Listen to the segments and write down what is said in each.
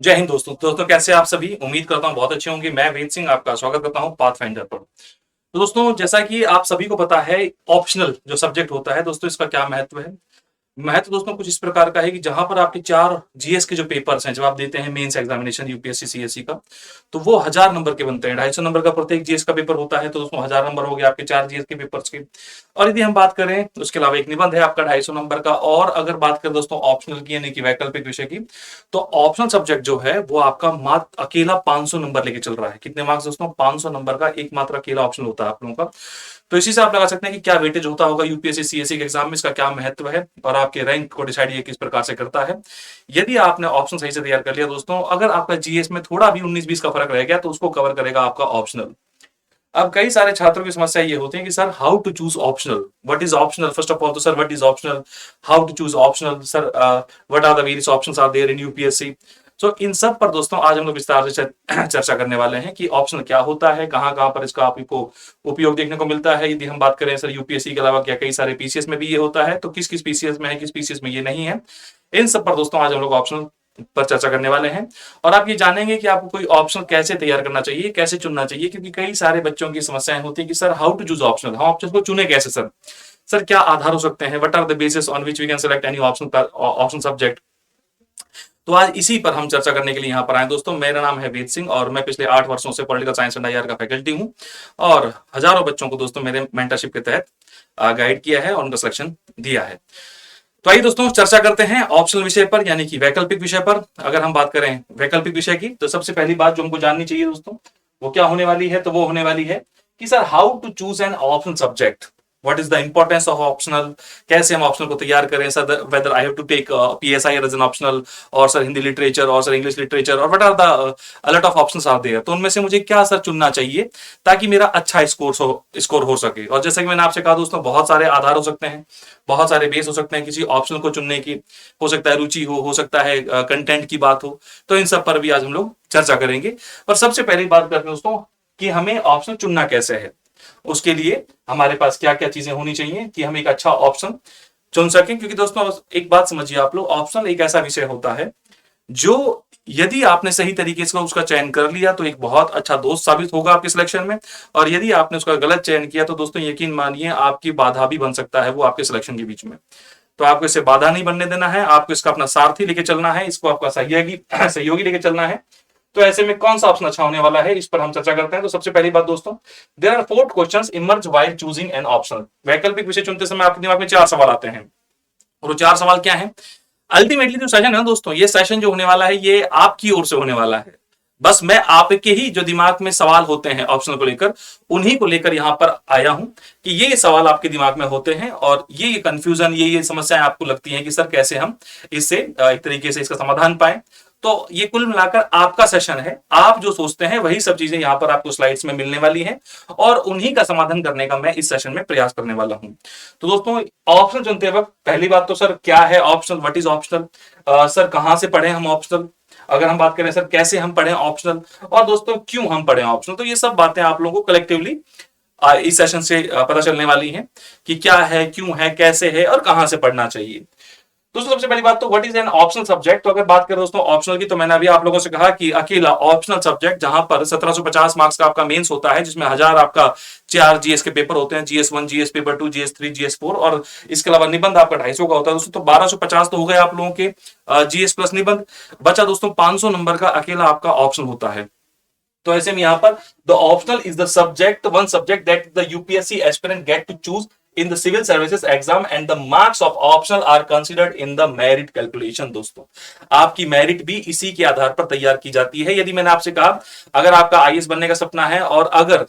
जय हिंद दोस्तों कैसे आप सभी। उम्मीद करता हूँ बहुत अच्छे होंगे। मैं वेद सिंह आपका स्वागत करता हूँ पाथफाइंडर पर। तो दोस्तों जैसा कि आप सभी को पता है, ऑप्शनल जो सब्जेक्ट होता है दोस्तों, इसका क्या महत्व है। महत्व दोस्तों कुछ इस प्रकार का है कि जहां पर आपके 4 जीएस के जो पेपर्स हैं, जब आप देते हैं मेंस एग्जामिनेशन यूपीएससी सीएससी का, तो वो 1000 नंबर के बनते हैं। 250 नंबर का प्रत्येक जीएस का पेपर होता है, तो दोस्तों 1000 नंबर हो गया आपके 4 जीएस के पेपर्स के। और यदि हम बात करें तो उसके अलावा एक निबंध है आपका 250 नंबर का। और अगर बात करें दोस्तों ऑप्शनल की, यानी कि वैकल्पिक विषय की, तो ऑप्शनल सब्जेक्ट जो है वो आपका मात्र अकेला 500 नंबर लेके चल रहा है। कितने मार्क्स दोस्तों? 500 नंबर का एकमात्र अकेला ऑप्शनल होता है आप लोगों का। तो इसी से आप लगा सकते हैं कि क्या वेटेज होता होगा यूपीएससी सीएससी के एग्जाम में, इसका क्या महत्व है और आपके रैंक को डिसाइड ये किस प्रकार से करता है। यदि आपने ऑप्शन सही से तैयार कर लिया दोस्तों, अगर आपका जीएस में थोड़ा भी 19-20 का फर्क रह गया तो उसको कवर करेगा आपका ऑप्शनल। अब कई सारे छात्रों की समस्या ये होती है कि sir how to choose optional, what is optional, first of all तो sir what is optional, how to choose optional sir, what are the various options are there in UPSC. So इन सब पर दोस्तों आज हम लोग विस्तार से चर्चा करने वाले हैं कि ऑप्शनल क्या होता है, कहां कहां पर इसका आपको उपयोग देखने को मिलता है। यदि हम बात करें सर यूपीएससी के अलावा क्या कई सारे पीसीएस में भी ये होता है, तो किस किस पीसीएस में है, किस पीसीएस में ये नहीं है, इन सब पर दोस्तों आज हम लोग ऑप्शनल पर चर्चा करने वाले हैं। और आप ये जानेंगे कि आपको कोई ऑप्शनल कैसे तैयार करना चाहिए, कैसे चुनना चाहिए, क्योंकि कई सारे बच्चों की समस्याएं होती है कि sir how to choose optional, हम ऑप्शन को चुने कैसे सर, सर क्या आधार हो सकते हैं, what are the basis on which we can select any option subject. तो आज इसी पर हम चर्चा करने के लिए यहाँ पर आए दोस्तों। मेरा नाम है वेद सिंह और मैं पिछले 8 वर्षों से पॉलिटिकल साइंस एंड आईआर का फैकल्टी हूँ और हजारों बच्चों को दोस्तों मेरे मेंटरशिप के तहत गाइड किया है और उनका सिलेक्शन दिया है। तो आइए दोस्तों चर्चा करते हैं ऑप्शनल विषय पर, यानी कि वैकल्पिक विषय पर। अगर हम बात करें वैकल्पिक विषय की, तो सबसे पहली बात जो हमको जाननी चाहिए दोस्तों वो क्या होने वाली है, तो वो होने वाली है कि sir how to choose an optional subject, what is the importance of optional, कैसे हम ऑप्शनल को तैयार करें sir, whether I have to take PSI as an optional, और सर हिंदी लिटरेचर, और सर इंग्लिश लिटरेचर, और what are the a lot of options are there. तो उनमें से मुझे क्या सर चुनना चाहिए ताकि मेरा अच्छा स्कोर हो सके। और जैसे कि मैंने आपसे कहा दोस्तों, बहुत सारे आधार हो सकते हैं, बहुत सारे बेस हो सकते हैं किसी ऑप्शनल को चुनने की। हो सकता है रुचि हो सकता है कंटेंट की बात हो, तो इन सब पर भी आज हम लोग चर्चा करेंगे। और सबसे पहली बात करते हैं दोस्तों कि हमें ऑप्शनल चुनना कैसे है, उसके लिए हमारे पास क्या क्या चीजें होनी चाहिए कि हम एक अच्छा ऑप्शन चुन सकें। क्योंकि दोस्तों एक बात समझिए आप लोग, ऑप्शनल एक ऐसा विषय होता है जो यदि आपने सही तरीके से उसका चयन कर लिया तो एक बहुत अच्छा दोस्त साबित होगा आपके सिलेक्शन में, और यदि आपने उसका गलत चयन किया तो दोस्तों यकीन मानिए आपकी बाधा भी बन सकता है वो आपके सिलेक्शन के बीच में। तो आपको इससे बाधा नहीं बनने देना है, आपको इसका अपना सारथी लेके चलना है, इसको आपका सहयोगी सहयोगी लेके चलना है। तो ऐसे में कौन सा ऑप्शन अच्छा होने वाला है, इस पर हम चर्चा करते हैं। तो सबसे पहली बात दोस्तों, there are 4 questions emerge while choosing an option. वैकल्पिक विषय चुनते समय आपके दिमाग में 4 सवाल आते हैं, और वो 4 सवाल क्या है। अल्टीमेटली जो सेशन है ना दोस्तों, ये सेशन जो होने वाला है ये आपकी ओर से होने वाला है। बस मैं आपके ही जो दिमाग में सवाल होते हैं ऑप्शनल को लेकर, उन्हीं को लेकर यहां पर आया हूं कि ये सवाल आपके दिमाग में होते हैं और ये कंफ्यूजन, ये समस्याएं आपको लगती हैं कि सर कैसे हम इससे एक तरीके से इसका समाधान पाएं। तो ये कुल मिलाकर आपका सेशन है, आप जो सोचते हैं वही सब चीजें यहां पर आपको स्लाइड्स में मिलने वाली हैं और उन्हीं का समाधान करने का मैं इस सेशन में प्रयास करने वाला हूं। तो दोस्तों ऑप्शन चुनते वक्त पहली बात तो सर क्या है optional, what is optional, sir कहां से पढ़े हम ऑप्शनल, अगर हम बात करें सर कैसे हम पढ़ें ऑप्शनल, और दोस्तों क्यों हम पढ़ें ऑप्शनल। तो ये सब बातें आप लोगों को कलेक्टिवली इस सेशन से पता चलने वाली हैं कि क्या है, क्यों है, कैसे है और कहां से पढ़ना चाहिए। दोस्तों सबसे पहली बात तो what is an optional subject. तो अगर बात करें दोस्तों ऑप्शनल की, तो मैंने अभी आप लोगों से कहा कि अकेला ऑप्शनल सब्जेक्ट जहां पर 1750 मार्क्स का आपका मेंस होता है, जिसमें 1000 आपका 4 जीएस के पेपर होते हैं, GS 1, GS paper 2, GS 3, GS 4, और इसके अलावा निबंध आपका 250 का होता है दोस्तों। तो 1250 तो हो गए आप लोगों के जीएस प्लस निबंध। बचा दोस्तों 500 नंबर का अकेला आपका ऑप्शनल होता है। तो ऐसे में यहां पर the optional is the subject, one subject that the UPSC aspirant get to choose in the civil services exam and the marks of optional are considered in the merit calculation। दोस्तों आपकी merit भी इसी के आधार पर तैयार की जाती है। यदि मैंने आपसे कहा अगर आपका आईएएस बनने का सपना है और अगर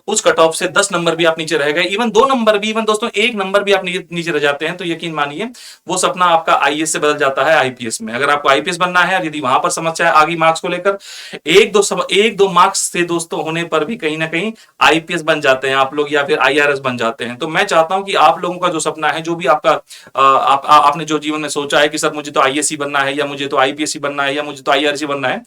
उस कट ऑफ से 10 नंबर भी आप नीचे रह गए, इवन 2 नंबर भी, इवन दोस्तों 1 नंबर भी आप नीचे रह जाते हैं, तो यकीन मानिए वो सपना आपका आईएएस से बदल जाता है आईपीएस में। अगर आपको आईपीएस बनना है, यदि वहां पर समस्या आ गई मार्क्स को लेकर, एक दो मार्क्स से दोस्तों होने पर भी कहीं ना कहीं आईपीएस बन जाते हैं आप लोग, या फिर आईआरएस बन जाते हैं। तो मैं चाहता हूं कि आप लोगों का जो सपना है, जो भी आपका आपने जो जीवन में सोचा है कि सर मुझे तो आईएएस बनना है, या मुझे तो आईपीएस बनना है, या मुझे तो आईआरएस बनना है,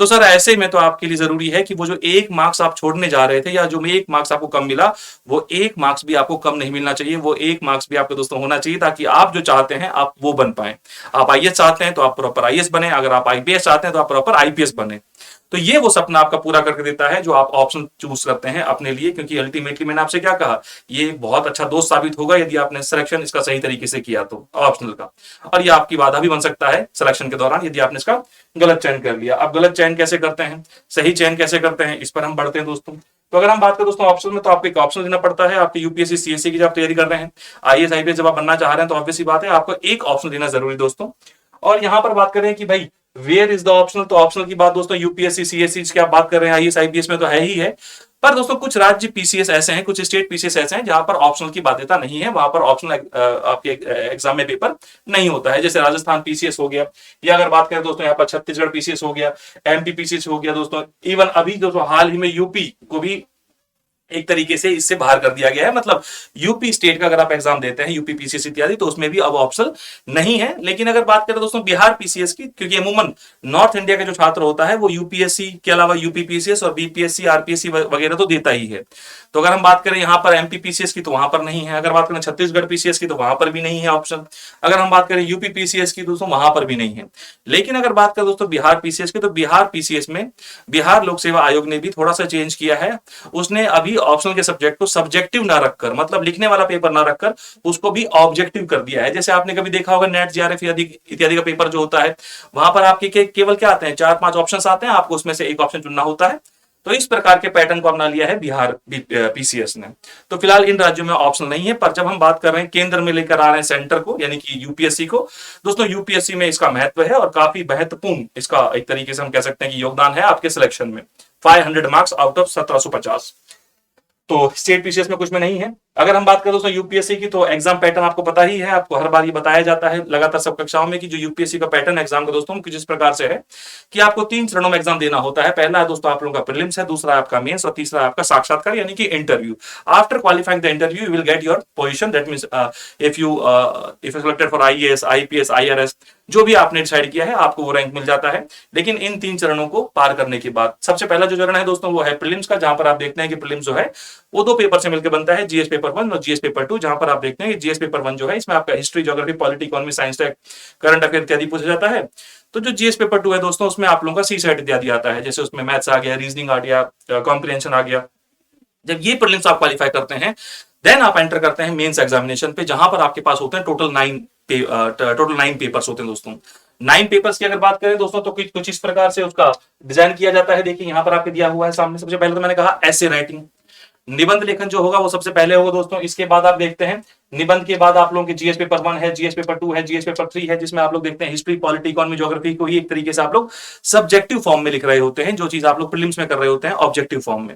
तो सर ऐसे में तो आपके लिए जरूरी है कि वो जो 1 मार्क्स आप छोड़ने जा रहे थे या जो 1 मार्क्स आपको कम मिला, वो 1 मार्क्स भी आपको कम नहीं मिलना चाहिए। वो 1 मार्क्स भी आपके दोस्तों होना चाहिए ताकि आप जो चाहते हैं आप वो बन पाए। आप आईएएस चाहते हैं तो आप प्रॉपर आईएएस बने, अगर आप आईपीएस चाहते हैं तो आप प्रॉपर आईपीएस बने। तो ये वो सपना आपका पूरा करके देता है जो आप ऑप्शन चूज करते हैं अपने लिए, क्योंकि अल्टीमेटली मैंने आपसे क्या कहा, ये एक बहुत अच्छा दोस्त साबित होगा यदि आपने सिलेक्शन इसका सही तरीके से किया तो ऑप्शनल का। और ये आपकी बाधा भी बन सकता है सिलेक्शन के दौरान यदि आपने इसका गलत चयन कर लिया। अब गलत चयन कैसे करते हैं, सही चयन कैसे करते हैं, इस पर हम बढ़ते हैं दोस्तों। तो अगर हम बात करें दोस्तों ऑप्शन में, तो आपको एक ऑप्शन देना पड़ता है। आपके यूपीएससी सीएससी की जब आप तैयारी कर रहे हैं, आईएएस आईपीएस जब आप बनना चाह रहे हैं, तो ऑब्वियसली बात है आपको एक ऑप्शन देना जरूरी दोस्तों। और यहां पर बात करें कि भाई वेयर इज द ऑप्शनल, तो ऑप्शनल की बात दोस्तों यूपीएससी सीएससी की आप बात कर रहे हैं, आईएएस आईपीएस में तो है ही है। पर दोस्तों कुछ राज्य पीसीएस ऐसे हैं, कुछ स्टेट पीसीएस ऐसे हैं जहां पर ऑप्शनल की बाध्यता नहीं है, वहां पर ऑप्शनल आपके एग्जाम में पेपर नहीं होता है। जैसे राजस्थान पीसीएस हो गया, या अगर बात करें दोस्तों यहाँ पर छत्तीसगढ़ पीसीएस हो गया, एमपी पीसीएस हो गया दोस्तों। इवन अभी दोस्तों हाल ही में यूपी को भी एक तरीके से इससे बाहर कर दिया गया है। मतलब यूपी स्टेट का अगर आप एग्जाम देते हैं, यूपी पीसीएस इत्यादि, तो उसमें भी अब ऑप्शनल नहीं है। लेकिन अगर बात करें दोस्तों बिहार पीसीएस की, क्योंकि अमूमन नॉर्थ इंडिया का जो छात्र होता है वो यूपीएससी के अलावा यूपी पीसीएस और बीपीएससी आरपीएससी वगैरह तो देता ही है। तो अगर हम बात करें यहाँ पर एमपी पीसीएस की, तो वहां पर नहीं है। अगर बात करें छत्तीसगढ़ पीसीएस की, तो वहां पर भी नहीं है ऑप्शन। अगर हम बात करें यूपी पीसीएस की, दोस्तों वहां पर भी नहीं है। लेकिन अगर बात करें दोस्तों बिहार पीसीएस की, तो बिहार पीसीएस में बिहार लोक सेवा आयोग ने भी थोड़ा सा चेंज किया है। उसने अभी ऑप्शनल के सब्जेक्ट को सब्जेक्टिव ना रखकर, मतलब लिखने वाला पेपर ना रखकर, उसको भी ऑब्जेक्टिव कर दिया है। जैसे आपने कभी देखा होगा नेट जीआरएफ इत्यादि का पेपर जो होता है, वहां पर आपके केवल क्या आते हैं, 4-5 ऑप्शंस आते हैं, आपको उसमें से एक ऑप्शन चुनना होता है। तो इस प्रकार के पैटर्न को अपना लिया है बिहार पीसीएस ने। तो फिलहाल इन राज्यों में ऑप्शन नहीं है। पर जब हम बात कर रहे हैं केंद्र में लेकर आ रहे हैं सेंटर को, यानी कि यूपीएससी को, दोस्तों यूपीएससी में इसका महत्व है और काफी महत्वपूर्ण इसका एक तरीके से हम कह सकते हैं कि योगदान है आपके सिलेक्शन में। 500 मार्क्स आउट ऑफ 1750। तो स्टेट पीसीएस में कुछ में नहीं है। अगर हम बात करें दोस्तों यूपीएससी की, तो एग्जाम पैटर्न आपको पता ही है, आपको हर बार ये बताया जाता है लगातार सब कक्षाओं में कि जो यूपीएससी का पैटर्न एग्जाम का दोस्तों कुछ इस प्रकार से है कि आपको 3 चरणों में एग्जाम देना होता है। पहला है दोस्तों आप लोगों का प्रीलिम्स है, दूसरा आपका मेंस और तीसरा आपका साक्षात्कार यानी कि interview. After qualifying the interview you will get your position, that means if you selected for IAS IPS IRS, जो भी आपने डिसाइड किया है आपको वो रैंक मिल जाता है। लेकिन इन 3 चरणों को पार करने के बाद सबसे पहला जो चरण है दोस्तों वो है प्रीलिम्स का, जहां पर आप देखते हैं कि प्रीलिम्स जो है वो 2 पेपर से मिलकर बनता है, जीएस पेपर 1 और जीएस पेपर 2। जहां पर आप देखते हैं कि जीएस पेपर 1 जो है इसमें आपका history, geography, polity, economy, science, current affair इत्यादि पूछा जाता है। तो जो जीएस पेपर 2 है दोस्तों उसमें आप लोगों का सी सेट इत्यादि आता है, जैसे उसमें मैथ्स आ गया, रीजनिंग आ गया, कॉम्प्रिहेंशन आ गया। जब ये प्रीलिम्स आप क्वालिफाई करते हैं, देन आप एंटर करते हैं मेंस एग्जामिनेशन पे, जहां पर आपके पास होते हैं टोटल 9 पेपर्स होते हैं दोस्तों। 9 पेपर्स की अगर बात करें दोस्तों, तो कुछ इस प्रकार से उसका डिजाइन किया जाता है। देखिए यहाँ पर आपके दिया हुआ है सामने। सबसे पहले तो मैंने कहा ऐसे राइटिंग, निबंध लेखन जो होगा वो सबसे पहले होगा दोस्तों। इसके बाद आप देखते हैं निबंध के बाद आप लोगों के जीएस पेपर 1 है, जीएस पेपर 2 है, जीएस पेपर 3 है, जिसमें आप लोग देखते हैं हिस्ट्री, पॉलिटी, इकोनॉमी, ज्योग्राफी को ही एक तरीके से आप लोग सब्जेक्टिव फॉर्म में लिख रहे होते हैं, जो चीज आप लोग प्रीलिम्स में कर रहे होते हैं ऑब्जेक्टिव फॉर्म में।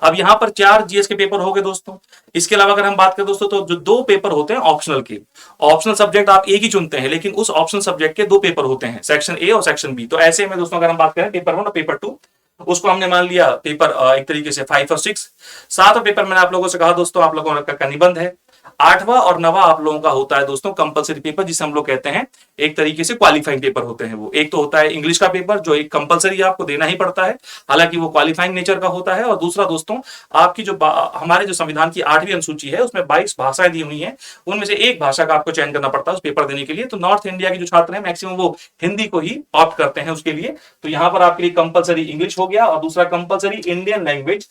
अब यहाँ पर 4 जीएस के पेपर हो गए दोस्तों। इसके अलावा अगर हम बात करें दोस्तों, तो जो 2 पेपर होते हैं ऑप्शनल के, ऑप्शनल सब्जेक्ट आप एक ही चुनते हैं, लेकिन उस ऑप्शनल सब्जेक्ट के 2 पेपर होते हैं, सेक्शन ए और सेक्शन बी। तो ऐसे में दोस्तों अगर हम बात करें पेपर 1 और पेपर 2, उसको हमने मान लिया पेपर एक तरीके से 5 और 6। 7वां पेपर मैंने आप लोगों से कहा दोस्तों आप लोगों का निबंध है। 8वां और 9वां आप लोगों का होता है दोस्तों कंपलसरी पेपर, जिसे हम लोग कहते हैं एक तरीके से क्वालिफाइंग पेपर होते हैं। वो एक तो होता है इंग्लिश का पेपर, जो एक कंपलसरी आपको देना ही पड़ता है, हालांकि वो क्वालिफाइंग नेचर का होता है। और दूसरा दोस्तों आपकी जो हमारे जो संविधान की 8वीं अनुसूची है उसमें 22 भाषाएं दी हुई हैं, उनमें से एक भाषा का आपको चयन करना पड़ता है उस पेपर देने के लिए। तो नॉर्थ इंडिया के जो छात्र हैं मैक्सिमम वो हिंदी को ही ऑप्ट करते हैं उसके लिए। तो यहाँ पर आपके लिए कंपलसरी इंग्लिश हो गया और दूसरा compulsory Indian language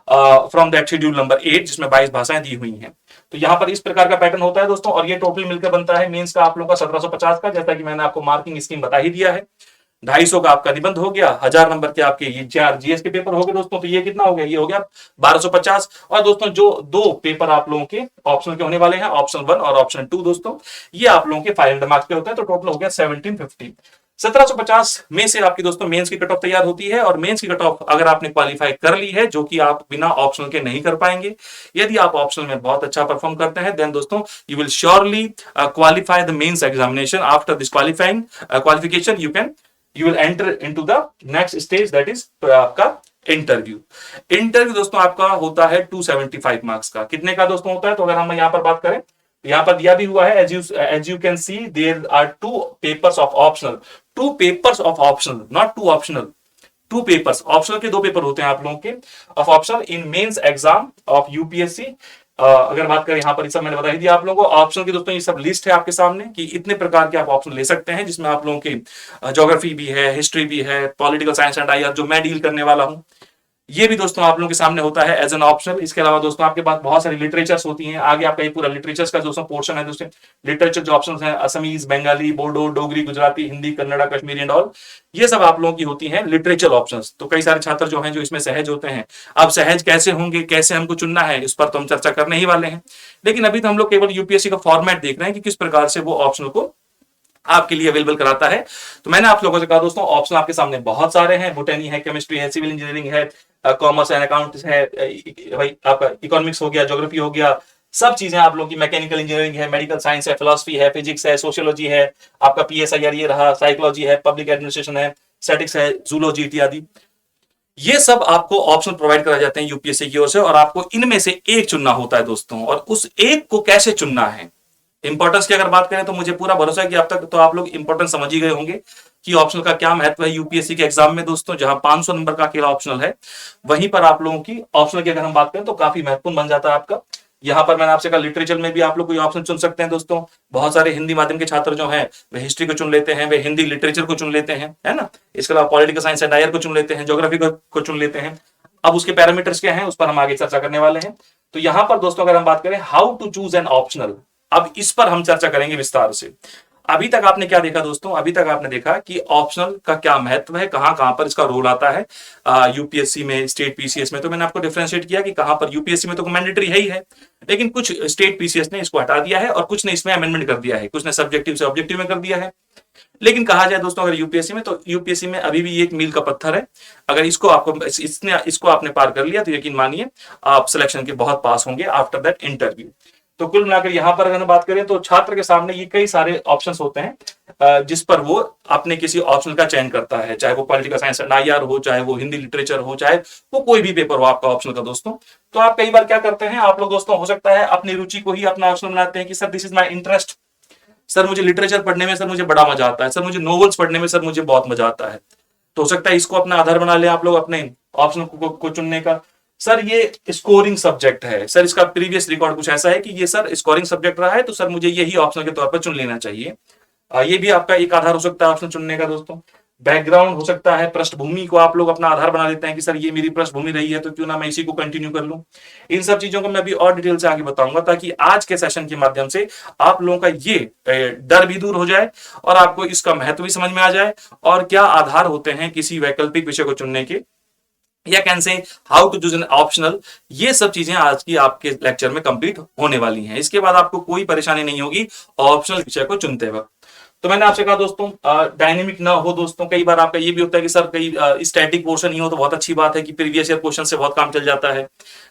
from that schedule number 8, जिसमें 22 भाषाएं दी हुई हैं। तो यहाँ पर इस प्रकार का पैटर्न होता है दोस्तों। और ये टोटल मिलकर बनता है मेंस का आप लोगों का 1750 का, जैसा कि मैंने आपको मार्किंग स्कीम बता ही दिया है। 250 का आपका निबंध हो गया, 1000 नंबर के आपके ये 4 जीएस के पेपर हो गए दोस्तों। तो ये कितना हो गया, ये हो गया 1250। और दोस्तों जो 2 पेपर आप लोगों के ऑप्शनल के होने वाले हैं, ऑप्शन 1 और ऑप्शन 2 दोस्तों, ये आप लोगों के 500 मार्क्स के होते हैं। तो टोटल हो गया 1750। 1750 में से आपकी दोस्तों मेंस की कट ऑफ तैयार होती है। और मेंस की कट ऑफ अगर आपने क्वालिफाई कर ली है, जो कि आप बिना ऑप्शनल के नहीं कर पाएंगे, यदि आप ऑप्शनल में बहुत अच्छा परफॉर्म करते हैं, देन दोस्तों you will surely qualify the mains examination. After this qualifying qualification you will enter into the next stage, that is आपका इंटरव्यू। इंटरव्यू दोस्तों आपका होता है 275 मार्क्स का। कितने का दोस्तों होता है, तो अगर हम यहाँ पर बात करें, यहाँ पर दिया भी हुआ है, as you can see there are 2 papers of optional, 2 papers of optional, not 2 optional, 2 papers, optional के 2 पेपर होते हैं आप लोगों के of optional in mains exam of UPSC. अगर बात करें यहाँ पर, सब मैंने बता ही दिया आप लोगों को। ऑप्शनल की दोस्तों ये सब लिस्ट है आपके सामने कि इतने प्रकार के आप ऑप्शन ले सकते हैं, जिसमें आप लोगों की ज्योग्राफी भी है, हिस्ट्री भी है, पॉलिटिकल साइंस एंड आईआर जो मैं डील करने वाला हूं, ये भी दोस्तों आप लोगों के सामने होता है एज एन ऑप्शनल। इसके अलावा दोस्तों आपके पास बहुत सारी लिटरेचर्स होती हैं, आगे आपका ये पूरा लिटरेचर्स का दोस्तों पोर्शन है दोस्तों। लिटरेचर जो ऑप्शंस हैं, Assamese, Bengali, Bodo, Dogri, Gujarati, Hindi, Kannada, Kashmiri and all, ये सब आप लोगों की होती हैं लिटरेचर ऑप्शंस। तो कई सारे छात्र जो हैं जो इसमें सहज होते हैं, अब सहज कैसे होंगे, कैसे हमको चुनना है, इस पर तो हम चर्चा करने ही वाले हैं। लेकिन अभी तो हम लोग केवल यूपीएससी का फॉर्मेट देख रहे हैं कि किस प्रकार से वो ऑप्शनल को आपके लिए अवेलेबल कराता है। तो मैंने आप लोगों से कहा दोस्तों, ऑप्शन आपके सामने बहुत सारे हैं, बोटनी है, केमिस्ट्री है, सिविल इंजीनियरिंग है, कॉमर्स एंड अकाउंट्स है, भाई आपका इकोनॉमिक्स हो गया, ज्योग्राफी हो गया, सब चीजें आप लोगों की, मैकेनिकल इंजीनियरिंग है, मेडिकल साइंस है, फिलोसफी है, फिजिक्स है, सोशियोलॉजी है, आपका पीएसआईआर ये रहा, साइकोलॉजी है, पब्लिक एडमिनिस्ट्रेशन है, स्टैटिक्स है, जूलॉजी इत्यादि। ये सब आपको ऑप्शन प्रोवाइड कराए जाते हैं यूपीएससी की ओर से, और आपको इनमें से एक चुनना होता है दोस्तों। और उस एक को कैसे चुनना है, इंपॉर्टेंस की अगर बात करें तो मुझे पूरा भरोसा है कि अब तक तो आप लोग इंपॉर्टेंस समझ ही गए होंगे कि ऑप्शनल का क्या महत्व है यूपीएससी के एग्जाम में दोस्तों। जहां 500 नंबर का अकेला ऑप्शनल है, वहीं पर आप लोगों की ऑप्शनल की अगर हम बात करें तो काफी महत्वपूर्ण बन जाता है आपका। यहाँ पर मैंने आपसे कहा लिटरेचर में भी आप लोग कोई ऑप्शन चुन सकते हैं दोस्तों। बहुत सारे हिंदी माध्यम के छात्र जो हैं वे हिस्ट्री को चुन लेते हैं, वे हिंदी लिटरेचर को चुन लेते हैं, है ना। इसके अलावा पॉलिटिकल साइंस एंड आईआर को चुन लेते हैं, ज्योग्राफी को चुन लेते हैं। अब उसके पैरामीटर्स क्या हैं उस पर हम आगे चर्चा करने वाले हैं। तो यहाँ पर दोस्तों अगर हम बात करें how to choose an optional, अब इस पर हम चर्चा करेंगे विस्तार से। अभी तक आपने क्या देखा दोस्तों, अभी तक आपने देखा कि ऑप्शनल का क्या महत्व है, कहां कहां पर इसका रोल आता है यूपीएससी में, स्टेट पीसीएस में। तो मैंने आपको डिफरेंशिएट किया कि कहां पर यूपीएससी में तो मैंडेटरी है ही है, लेकिन कुछ स्टेट पीसीएस ने इसको हटा दिया है और कुछ ने इसमें अमेंडमेंट कर दिया है, कुछ ने सब्जेक्टिव से ऑब्जेक्टिव में कर दिया है। लेकिन कहा जाए दोस्तों अगर यूपीएससी में, तो यूपीएससी में अभी भी एक मील का पत्थर है। अगर इसको आपने पार कर लिया तो यकीन मानिए आप सिलेक्शन के बहुत पास होंगे आफ्टर दैट इंटरव्यू। तो कुल मिलाकर यहां पर अगर बात करें तो छात्र के सामने ये कई सारे ऑप्शंस होते हैं जिस पर वो अपने किसी ऑप्शन का चयन करता है, चाहे वो पॉलिटिकल साइंस एंड आईआर हो, चाहे वो हिंदी लिटरेचर हो, चाहे वो कोई भी पेपर हो आपका ऑप्शनल का दोस्तों। तो आप कई बार क्या करते हैं, आप लोग दोस्तों हो सकता है अपनी रुचि को ही अपना ऑप्शनल बनाते हैं कि sir this is my interest, sir मुझे लिटरेचर पढ़ने में सर मुझे बड़ा मजा आता है, सर मुझे नॉवेल्स पढ़ने में सर मुझे बहुत मजा आता है। तो हो सकता है इसको अपना आधार बना ले आप लोग अपने ऑप्शन को चुनने का। सर ये स्कोरिंग सब्जेक्ट है, सर इसका प्रीवियस रिकॉर्ड कुछ ऐसा है कि ये सर स्कोरिंग सब्जेक्ट रहा है, तो सर मुझे यही ऑप्शन के तौर पर चुन लेना चाहिए। ये भी आपका एक आधार हो सकता है ऑप्शन चुनने का दोस्तों। बैकग्राउंड हो सकता है, पृष्ठभूमि को आप लोग अपना आधार बना लेते हैं कि सर ये मेरी पृष्ठभूमि रही है तो क्यों ना मैं इसी को कंटिन्यू कर लूं। इन सब चीजों को मैं अभी और डिटेल से आगे बताऊंगा, ताकि आज के सेशन के माध्यम से आप लोगों का ये डर भी दूर हो जाए और आपको इसका महत्व भी समझ में आ जाए और क्या आधार होते हैं किसी वैकल्पिक विषय को चुनने के, या can say how to choose an optional. ये सब चीजें आज की आपके लेक्चर में कंप्लीट होने वाली हैं। इसके बाद आपको कोई परेशानी नहीं होगी ऑप्शनल विषय को चुनते वक्त। तो मैंने आपसे कहा दोस्तों डायनेमिक ना हो दोस्तों। कई बार आपका ये भी होता है कि सर कई स्टैटिक पोर्शन ही हो तो बहुत अच्छी बात है कि प्रीवियस ईयर क्वेश्चन से बहुत काम चल जाता है।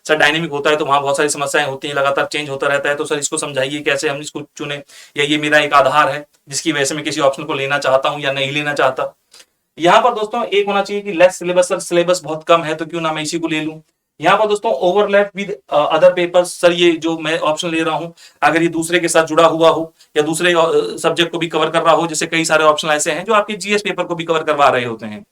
सर डायनेमिक होता है तो वहां बहुत सारी समस्याएं होती हैं, लगातार चेंज होता रहता है। तो सर इसको समझाइए कैसे हम इसको चुने, या ये मेरा एक आधार है जिसकी वजह से मैं किसी ऑप्शन को लेना चाहता हूं या नहीं लेना चाहता। यहाँ पर दोस्तों एक होना चाहिए कि लेस सिलेबस, सर सिलेबस बहुत कम है तो क्यों ना मैं इसी को ले लूं। यहाँ पर दोस्तों overlap with other papers, sir ये जो मैं ऑप्शन ले रहा हूं अगर ये दूसरे के साथ जुड़ा हुआ हो या दूसरे सब्जेक्ट को भी कवर कर रहा हो, जैसे कई सारे ऑप्शन ऐसे हैं जो आपके जीएस पेपर को भी कवर करवा रहे होते हैं,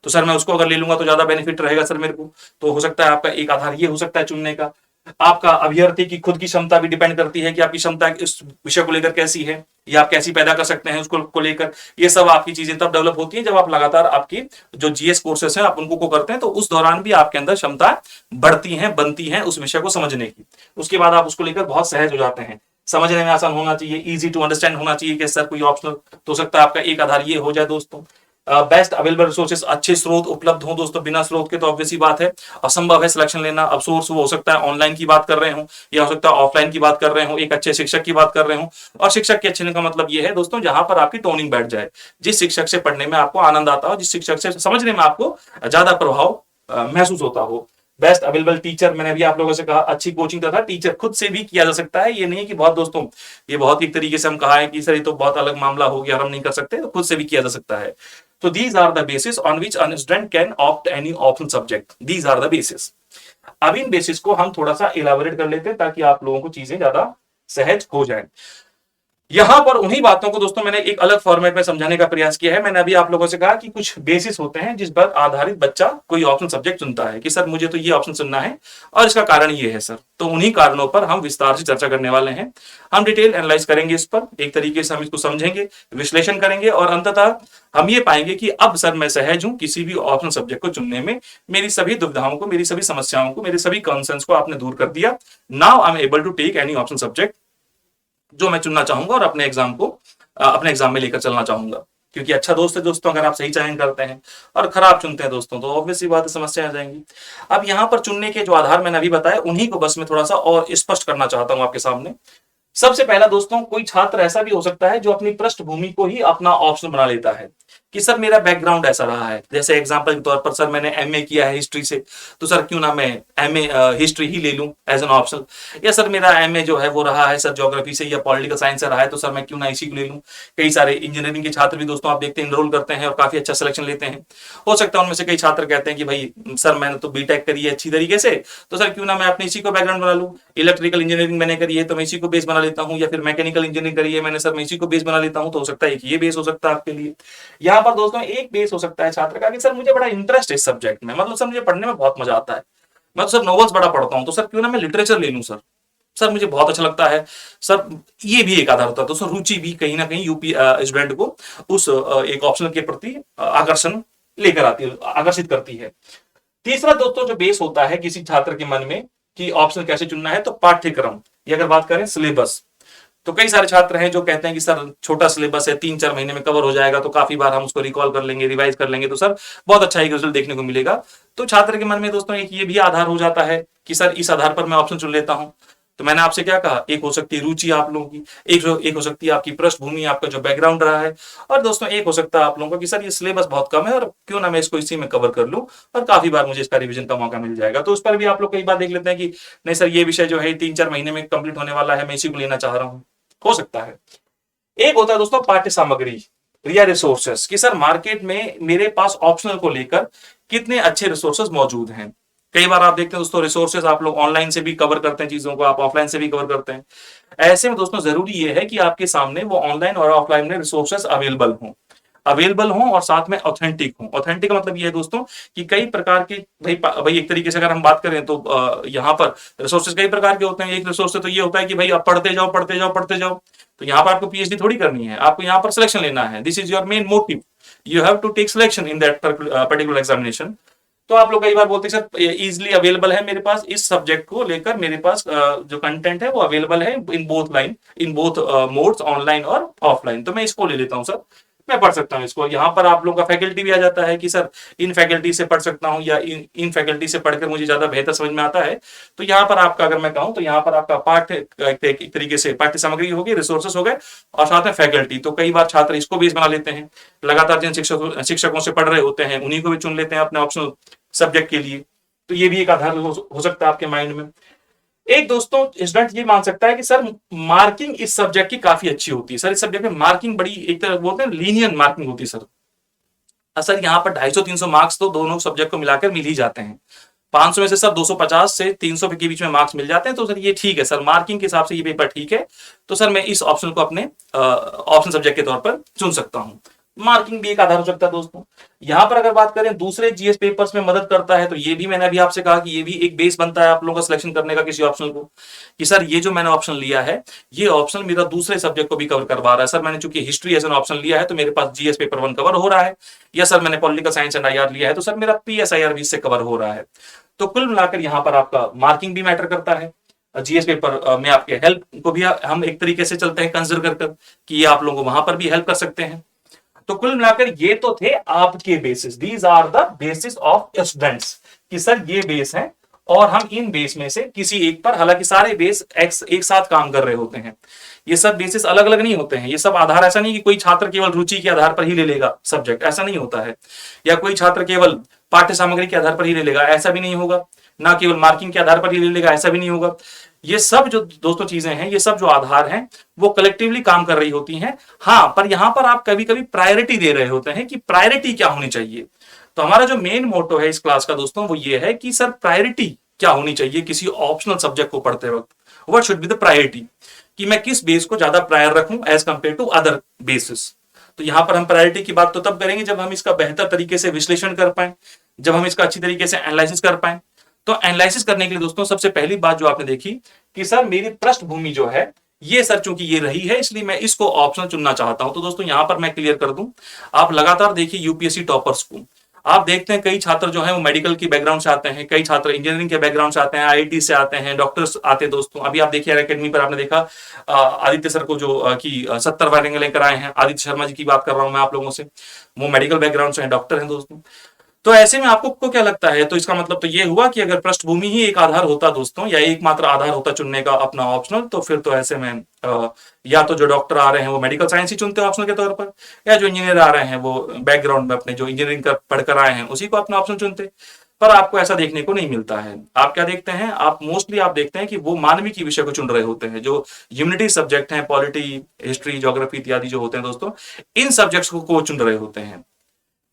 तो सर मैं उसको अगर ले लूंगा तो ज्यादा बेनिफिट रहेगा सर मेरे को। तो हो सकता है आपका एक आधार ये हो सकता है चुनने का। आपका अभ्यर्थी की खुद की क्षमता भी डिपेंड करती है कि आपकी क्षमता इस विषय को लेकर कैसी है या आप कैसी पैदा कर सकते हैं उसको लेकर। ये सब आपकी चीजें तब डेवलप होती हैं जब आप लगातार आपकी जो जीएस कोर्सेस हैं आप उनको को करते हैं, तो उस दौरान भी आपके अंदर क्षमता बढ़ती है, बनती है उस विषय को समझने की। उसके बाद आप उसको लेकर बहुत सहज हो जाते हैं। समझने में आसान होना चाहिए, इजी टू अंडरस्टैंड होना चाहिए कि सर कोई ऑप्शनल तो हो सकता है आपका एक आधार ये हो जाए दोस्तों। बेस्ट अवेलेबल रिसोर्सेस, अच्छे स्रोत उपलब्ध हो दोस्तों। बिना स्रोत के तो ऑब्वियस ही बात है असंभव है सिलेक्शन लेना। अब सोर्स वो हो सकता है ऑनलाइन की बात कर रहे हो या हो सकता है ऑफलाइन की बात कर रहे हो, एक अच्छे शिक्षक की बात कर रहे हो। और शिक्षक के अच्छे का मतलब ये है दोस्तों जहां पर आपकी टोनिंग बैठ जाए, जिस शिक्षक से पढ़ने में आपको आनंद आता हो, जिस शिक्षक से समझने में आपको ज्यादा प्रभाव महसूस होता हो। बेस्ट अवेलेबल टीचर, मैंने भी आप लोगों से कहा अच्छी कोचिंग तथा टीचर खुद से भी किया जा सकता है। ये नहीं कि बहुत दोस्तों ये बहुत एक तरीके से हम कहा है कि सर ये तो बहुत अलग मामला हो गया हम नहीं कर सकते, तो खुद से भी किया जा सकता है। So these are the basis on which a student can opt any optional subject. These are the basis. अब इन बेसिस को हम थोड़ा सा इलाबोरेट कर लेते हैं ताकि आप लोगों को चीजें ज्यादा सहज हो जाए। यहां पर उन्हीं बातों को दोस्तों मैंने एक अलग फॉर्मेट में समझाने का प्रयास किया है। मैंने अभी आप लोगों से कहा कि कुछ बेसिस होते हैं जिस पर आधारित बच्चा कोई ऑप्शन सब्जेक्ट चुनता है कि सर मुझे तो ये ऑप्शन चुनना है और इसका कारण ये है सर। तो उन्हीं कारणों पर हम विस्तार से चर्चा करने वाले हैं। हम डिटेल एनालाइज करेंगे इस पर, एक तरीके से हम इसको समझेंगे, विश्लेषण करेंगे और अंततः हम ये पाएंगे कि अब सर मैं सहज हूं किसी भी ऑप्शन सब्जेक्ट को चुनने में। मेरी सभी दुविधाओं को, मेरी सभी समस्याओं को, मेरे सभी कंसर्न्स को आपने दूर कर दिया। Now I am able to take any option subject जो मैं चुनना चाहूंगा और अपने एग्जाम को अपने एग्जाम में लेकर चलना चाहूंगा। क्योंकि अच्छा दोस्त है दोस्तों अगर आप सही चयन करते हैं और खराब चुनते हैं दोस्तों तो ऑब्वियस सी बात है, समस्या आ जाएंगी। अब यहां पर चुनने के जो आधार मैंने अभी बताया उन्हीं को बस मैं थोड़ा सा और स्पष्ट करना चाहता हूं आपके सामने। सबसे पहला दोस्तों, कोई छात्र ऐसा भी हो सकता है जो अपनी पृष्ठभूमि को ही अपना ऑप्शन बना लेता है कि सर मेरा बैकग्राउंड ऐसा रहा है। जैसे एग्जांपल के तौर पर सर मैंने एमए किया है हिस्ट्री से, तो सर क्यों ना मैं एमए हिस्ट्री ही ले लूं एज एन ऑप्शन। या सर मेरा एमए जो है वो रहा है सर ज्योग्राफी से या पॉलिटिकल साइंस से रहा है, तो सर मैं क्यों ना इसी को ले लूं। कई सारे इंजीनियरिंग के छात्र भी दोस्तों आप देखते हैं इनरोल करते हैं और काफी अच्छा सिलेक्शन लेते हैं। हो सकता है उनमें से कई छात्र कहते हैं कि भाई सर मैंने तो बीटेक करी है अच्छी तरीके से, तो सर क्यों ना मैं अपने इसी को बैकग्राउंड बना लूं। इलेक्ट्रिकल इंजीनियरिंग मैंने करी है तो मैं इसी को बेस बना लेता हूं, या फिर मैकेनिकल इंजीनियरिंग करी है मैंने, सर मैं इसी को बेस बना लेता हूं। तो हो सकता है कि ये बेस हो सकता है आपके लिए। यहाँ पर दोस्तों एक बेस हो सकता है छात्र का कि सर मुझे बड़ा इंटरेस्ट है इस सब्जेक्ट में, मतलब सर मुझे पढ़ने में बहुत मजा आता है, मैं तो सर नॉवेल्स बड़ा पढ़ता हूं, तो सर क्यों ना मैं लिटरेचर ले लूं सर, सर मुझे बहुत अच्छा लगता है सर। ये भी एक आधार होता है दोस्तों, रुचि भी कहीं ना कहीं यूपी स्टूडेंट को उस एक ऑप्शन के प्रति आकर्षण लेकर आती है, आकर्षित करती है। तीसरा दोस्तों जो बेस होता है किसी छात्र के मन में कि ऑप्शन कैसे चुनना है, तो पाठ्यक्रम। ये अगर बात करें सिलेबस, तो कई सारे छात्र हैं जो कहते हैं कि सर छोटा सिलेबस है 3-4 महीने में कवर हो जाएगा, तो काफी बार हम उसको रिकॉल कर लेंगे, रिवाइज कर लेंगे, तो सर बहुत अच्छा एक रिजल्ट देखने को मिलेगा। तो छात्र के मन में दोस्तों एक ये भी आधार हो जाता है कि सर इस आधार पर मैं ऑप्शन चुन लेता हूं। तो मैंने आपसे क्या कहा, एक हो सकती है रुचि आप लोगों की, एक हो सकती है आपकी पृष्ठभूमि, आपका जो बैकग्राउंड रहा है, और दोस्तों एक हो सकता है आप लोगों को कि सर ये सिलेबस बहुत कम है और क्यों ना मैं इसको इसी में कवर कर लूं और काफी बार मुझे इसका रिवीजन का मौका मिल जाएगा। तो उस पर भी आप लोग कई बार देख लेते हैं कि नहीं सर ये विषय जो है 3-4 महीने में कंप्लीट होने वाला है, मैं इसी को लेना चाह रहा हूं, हो सकता है। एक होता है दोस्तों पाठ्य सामग्री या रिसोर्सेस कि सर मार्केट में मेरे पास ऑप्शनल को लेकर कितने अच्छे रिसोर्सेस मौजूद हैं। कई बार आप देखते हैं दोस्तों रिसोर्सेज आप लोग ऑनलाइन से भी कवर करते हैं चीजों को, आप ऑफलाइन से भी कवर करते हैं। ऐसे में दोस्तों जरूरी ये है कि आपके सामने वो ऑनलाइन और ऑफलाइन में रिसोर्सेज अवेलेबल हों और साथ में ऑथेंटिक हों। ऑथेंटिक का मतलब ये है दोस्तों कि कई प्रकार के भाई एक तरीके से अगर हम बात करें तो यहाँ पर रिसोर्सेज कई प्रकार के होते हैं। एक रिसोर्स तो ये होता है कि भाई आप पढ़ते जाओ पढ़ते जाओ पढ़ते जाओ, तो यहाँ पर आपको पीएचडी थोड़ी करनी है, आपको यहाँ पर सिलेक्शन लेना है। This is your main motive, you have to take selection in that particular examination. तो आप लोग कई बार बोलते हैं सर इजिली अवेलेबल है मेरे पास, इस सब्जेक्ट को लेकर मेरे पास जो कंटेंट है वो अवेलेबल है इन बोथ मोड्स, ऑनलाइन और ऑफलाइन, तो मैं इसको ले लेता हूं सर, मैं पढ़ सकता हूं इसको। यहाँ पर आप लोगों का फैकल्टी भी आ जाता है कि सर इन फैकल्टी से पढ़ सकता हूं या इन फैकल्टी से पढ़कर मुझे ज्यादा बेहतर समझ में आता है। तो यहाँ पर आपका अगर मैं कहूँ तो यहाँ पर आपका पाठ्य एक तरीके से पाठ्य सामग्री होगी, रिसोर्सेस हो गए और साथ में फैकल्टी। तो कई बार छात्र इसको बेस बना लेते हैं, लगातार जिन शिक्षकों से पढ़ रहे होते हैं उन्हीं को भी चुन लेते हैं अपने ऑप्शनल सब्जेक्ट के लिए। तो ये भी एक आधार हो सकता है आपके माइंड में। एक दोस्तों स्टूडेंट ये मान सकता है कि सर मार्किंग इस सब्जेक्ट की काफी अच्छी होती है, सर इस सब्जेक्ट में मार्किंग बड़ी एक तरह बोलते हैं लीनियर मार्किंग होती है सर। सर यहाँ पर 250-300 मार्क्स तो दोनों सब्जेक्ट को मिलाकर मिल ही जाते हैं। 500 में से सर 250 से 300 के बीच में मार्क्स मिल जाते हैं। तो सर ये ठीक है सर, मार्किंग के हिसाब से ये पेपर ठीक है। तो सर मैं इस ऑप्शन को अपने ऑप्शन सब्जेक्ट के तौर पर चुन सकता हूं। मार्किंग भी एक आधार हो सकता है दोस्तों। यहां पर अगर बात करें दूसरे जीएस पेपर्स में मदद करता है, तो ये भी मैंने अभी आपसे कहा कि ये भी एक बेस बनता है आप लोगों का सिलेक्शन करने का किसी ऑप्शन को, कि सर ये जो मैंने ऑप्शन लिया है ये ऑप्शन मेरा दूसरे सब्जेक्ट को भी कवर करवा रहा है। सर मैंने चूंकि हिस्ट्री एज एन ऑप्शन लिया है तो मेरे पास जीएस पेपर 1 कवर हो रहा है, या सर मैंने पॉलिटिकल साइंस एंड आईआर लिया है तो सर मेरा पीएसआईआर भी इससे कवर हो रहा है। तो कुल मिलाकर यहाँ पर आपका मार्किंग भी मैटर करता है। जीएस पेपर में आपके हेल्प को भी हम एक तरीके से चलते हैं कंसिडर कर कि ये आप लोगों को वहां पर भी हेल्प कर सकते हैं। तो कुल मिलाकर ये तो थे आपके basis, these are the basis of students, कि सर ये बेस है और हम इन बेस में से किसी एक पर, हालांकि सारे बेस एक साथ काम कर रहे होते हैं, ये सब बेसिस अलग अलग नहीं होते हैं। ये सब आधार ऐसा नहीं कि कोई छात्र केवल रुचि के आधार पर ही ले लेगा सब्जेक्ट, ऐसा नहीं होता है, या कोई छात्र केवल पाठ्य सामग्री के आधार पर ही ले लेगा, ऐसा भी नहीं होगा, ना केवल मार्किंग के आधार पर ही ले लेगा, ऐसा भी नहीं होगा। ये सब जो दोस्तों चीजें हैं, ये सब जो आधार हैं वो कलेक्टिवली काम कर रही होती हैं। हाँ, पर यहां पर आप कभी कभी प्रायोरिटी दे रहे होते हैं कि प्रायोरिटी क्या होनी चाहिए। तो हमारा जो मेन मोटो है इस क्लास का दोस्तों वो ये है कि सर प्रायोरिटी क्या होनी चाहिए किसी ऑप्शनल सब्जेक्ट को पढ़ते वक्त, what should be the priority, कि मैं किस बेस को ज्यादा प्रायर रखूं as compare to other basis. तो यहां पर हम प्रायोरिटी की बात तो तब करेंगे जब हम इसका बेहतर तरीके से विश्लेषण कर पाए, जब हम इसका अच्छी तरीके से एनालिसिस कर पाए। तो एनालिसिस करने के लिए दोस्तों सबसे पहली बात जो आपने देखी कि सर मेरी पृष्ठभूमि जो है ये सर चूंकि ये रही है इसलिए मैं इसको ऑप्शनल चुनना चाहता हूं। तो दोस्तों यहां पर मैं क्लियर कर दूं, आप लगातार देखिए यूपीएससी टॉपर्स को, आप देखते हैं कई छात्र जो हैं वो मेडिकल की बैकग्राउंड से आते हैं, कई छात्र इंजीनियरिंग के बैकग्राउंड से आते हैं, आईआईटी से आते हैं, डॉक्टर्स आते हैं। दोस्तों अभी आप देखिए अकेडमी पर आपने देखा आदित्य सर को जो कि 70 वायरिंग लेकर आए हैं, आदित्य शर्मा जी की बात कर रहा हूं मैं आप लोगों से, वो मेडिकल बैकग्राउंड से हैं, डॉक्टर हैं दोस्तों। तो ऐसे में आपको को क्या लगता है, तो इसका मतलब तो ये हुआ कि अगर पृष्ठभूमि ही एक आधार होता दोस्तों, या एकमात्र आधार होता चुनने का अपना ऑप्शनल, तो फिर तो ऐसे में या तो जो डॉक्टर आ रहे हैं वो मेडिकल साइंस ही चुनते ऑप्शनल के तौर पर, या जो इंजीनियर आ रहे हैं वो बैकग्राउंड में अपने जो इंजीनियरिंग कर पढ़कर आए हैं उसी को अपना ऑप्शन चुनते। पर आपको ऐसा देखने को नहीं मिलता है। आप क्या देखते हैं, आप मोस्टली आप देखते हैं कि वो मानवीय की विषय को चुन रहे होते हैं, जो ह्यूमैनिटी सब्जेक्ट हैं, पॉलिटी, हिस्ट्री, ज्योग्राफी इत्यादि जो होते हैं दोस्तों, इन सब्जेक्ट्स को चुन रहे होते हैं।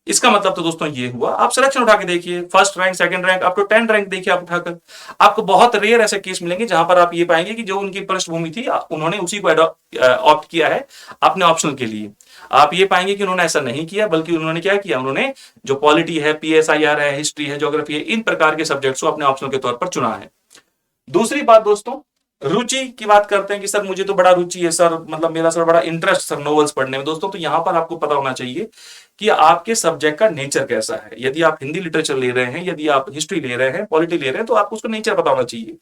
इसका मतलब तो दोस्तों ये हुआ, आप सिलेक्शन उठा के देखिए, first rank, second rank, up to 10 rank देखिए आप उठाकर, आपको बहुत रेयर ऐसे केस मिलेंगे जहां पर आप ये पाएंगे कि जो उनकी पृष्ठभूमि थी उन्होंने उसी को ऑप्ट किया है अपने ऑप्शनल के लिए। आप ये पाएंगे कि उन्होंने ऐसा नहीं किया, बल्कि उन्होंने क्या किया, उन्होंने जो पॉलिटी है, पीएसआईआर है, हिस्ट्री है, ज्योग्राफी है, इन प्रकार के सब्जेक्ट्स को अपने ऑप्शनल के तौर पर चुना है। दूसरी बात दोस्तों, रुचि की बात करते हैं कि सर मुझे तो बड़ा रुचि है सर, मतलब मेरा सर बड़ा इंटरेस्ट सर नॉवेल्स पढ़ने में। दोस्तों तो यहां पर आपको पता होना चाहिए कि आपके सब्जेक्ट का नेचर कैसा है। यदि आप हिंदी लिटरेचर ले रहे हैं, यदि आप हिस्ट्री ले रहे हैं, पॉलिटी ले रहे हैं, तो आपको उसका नेचर पता होना चाहिए।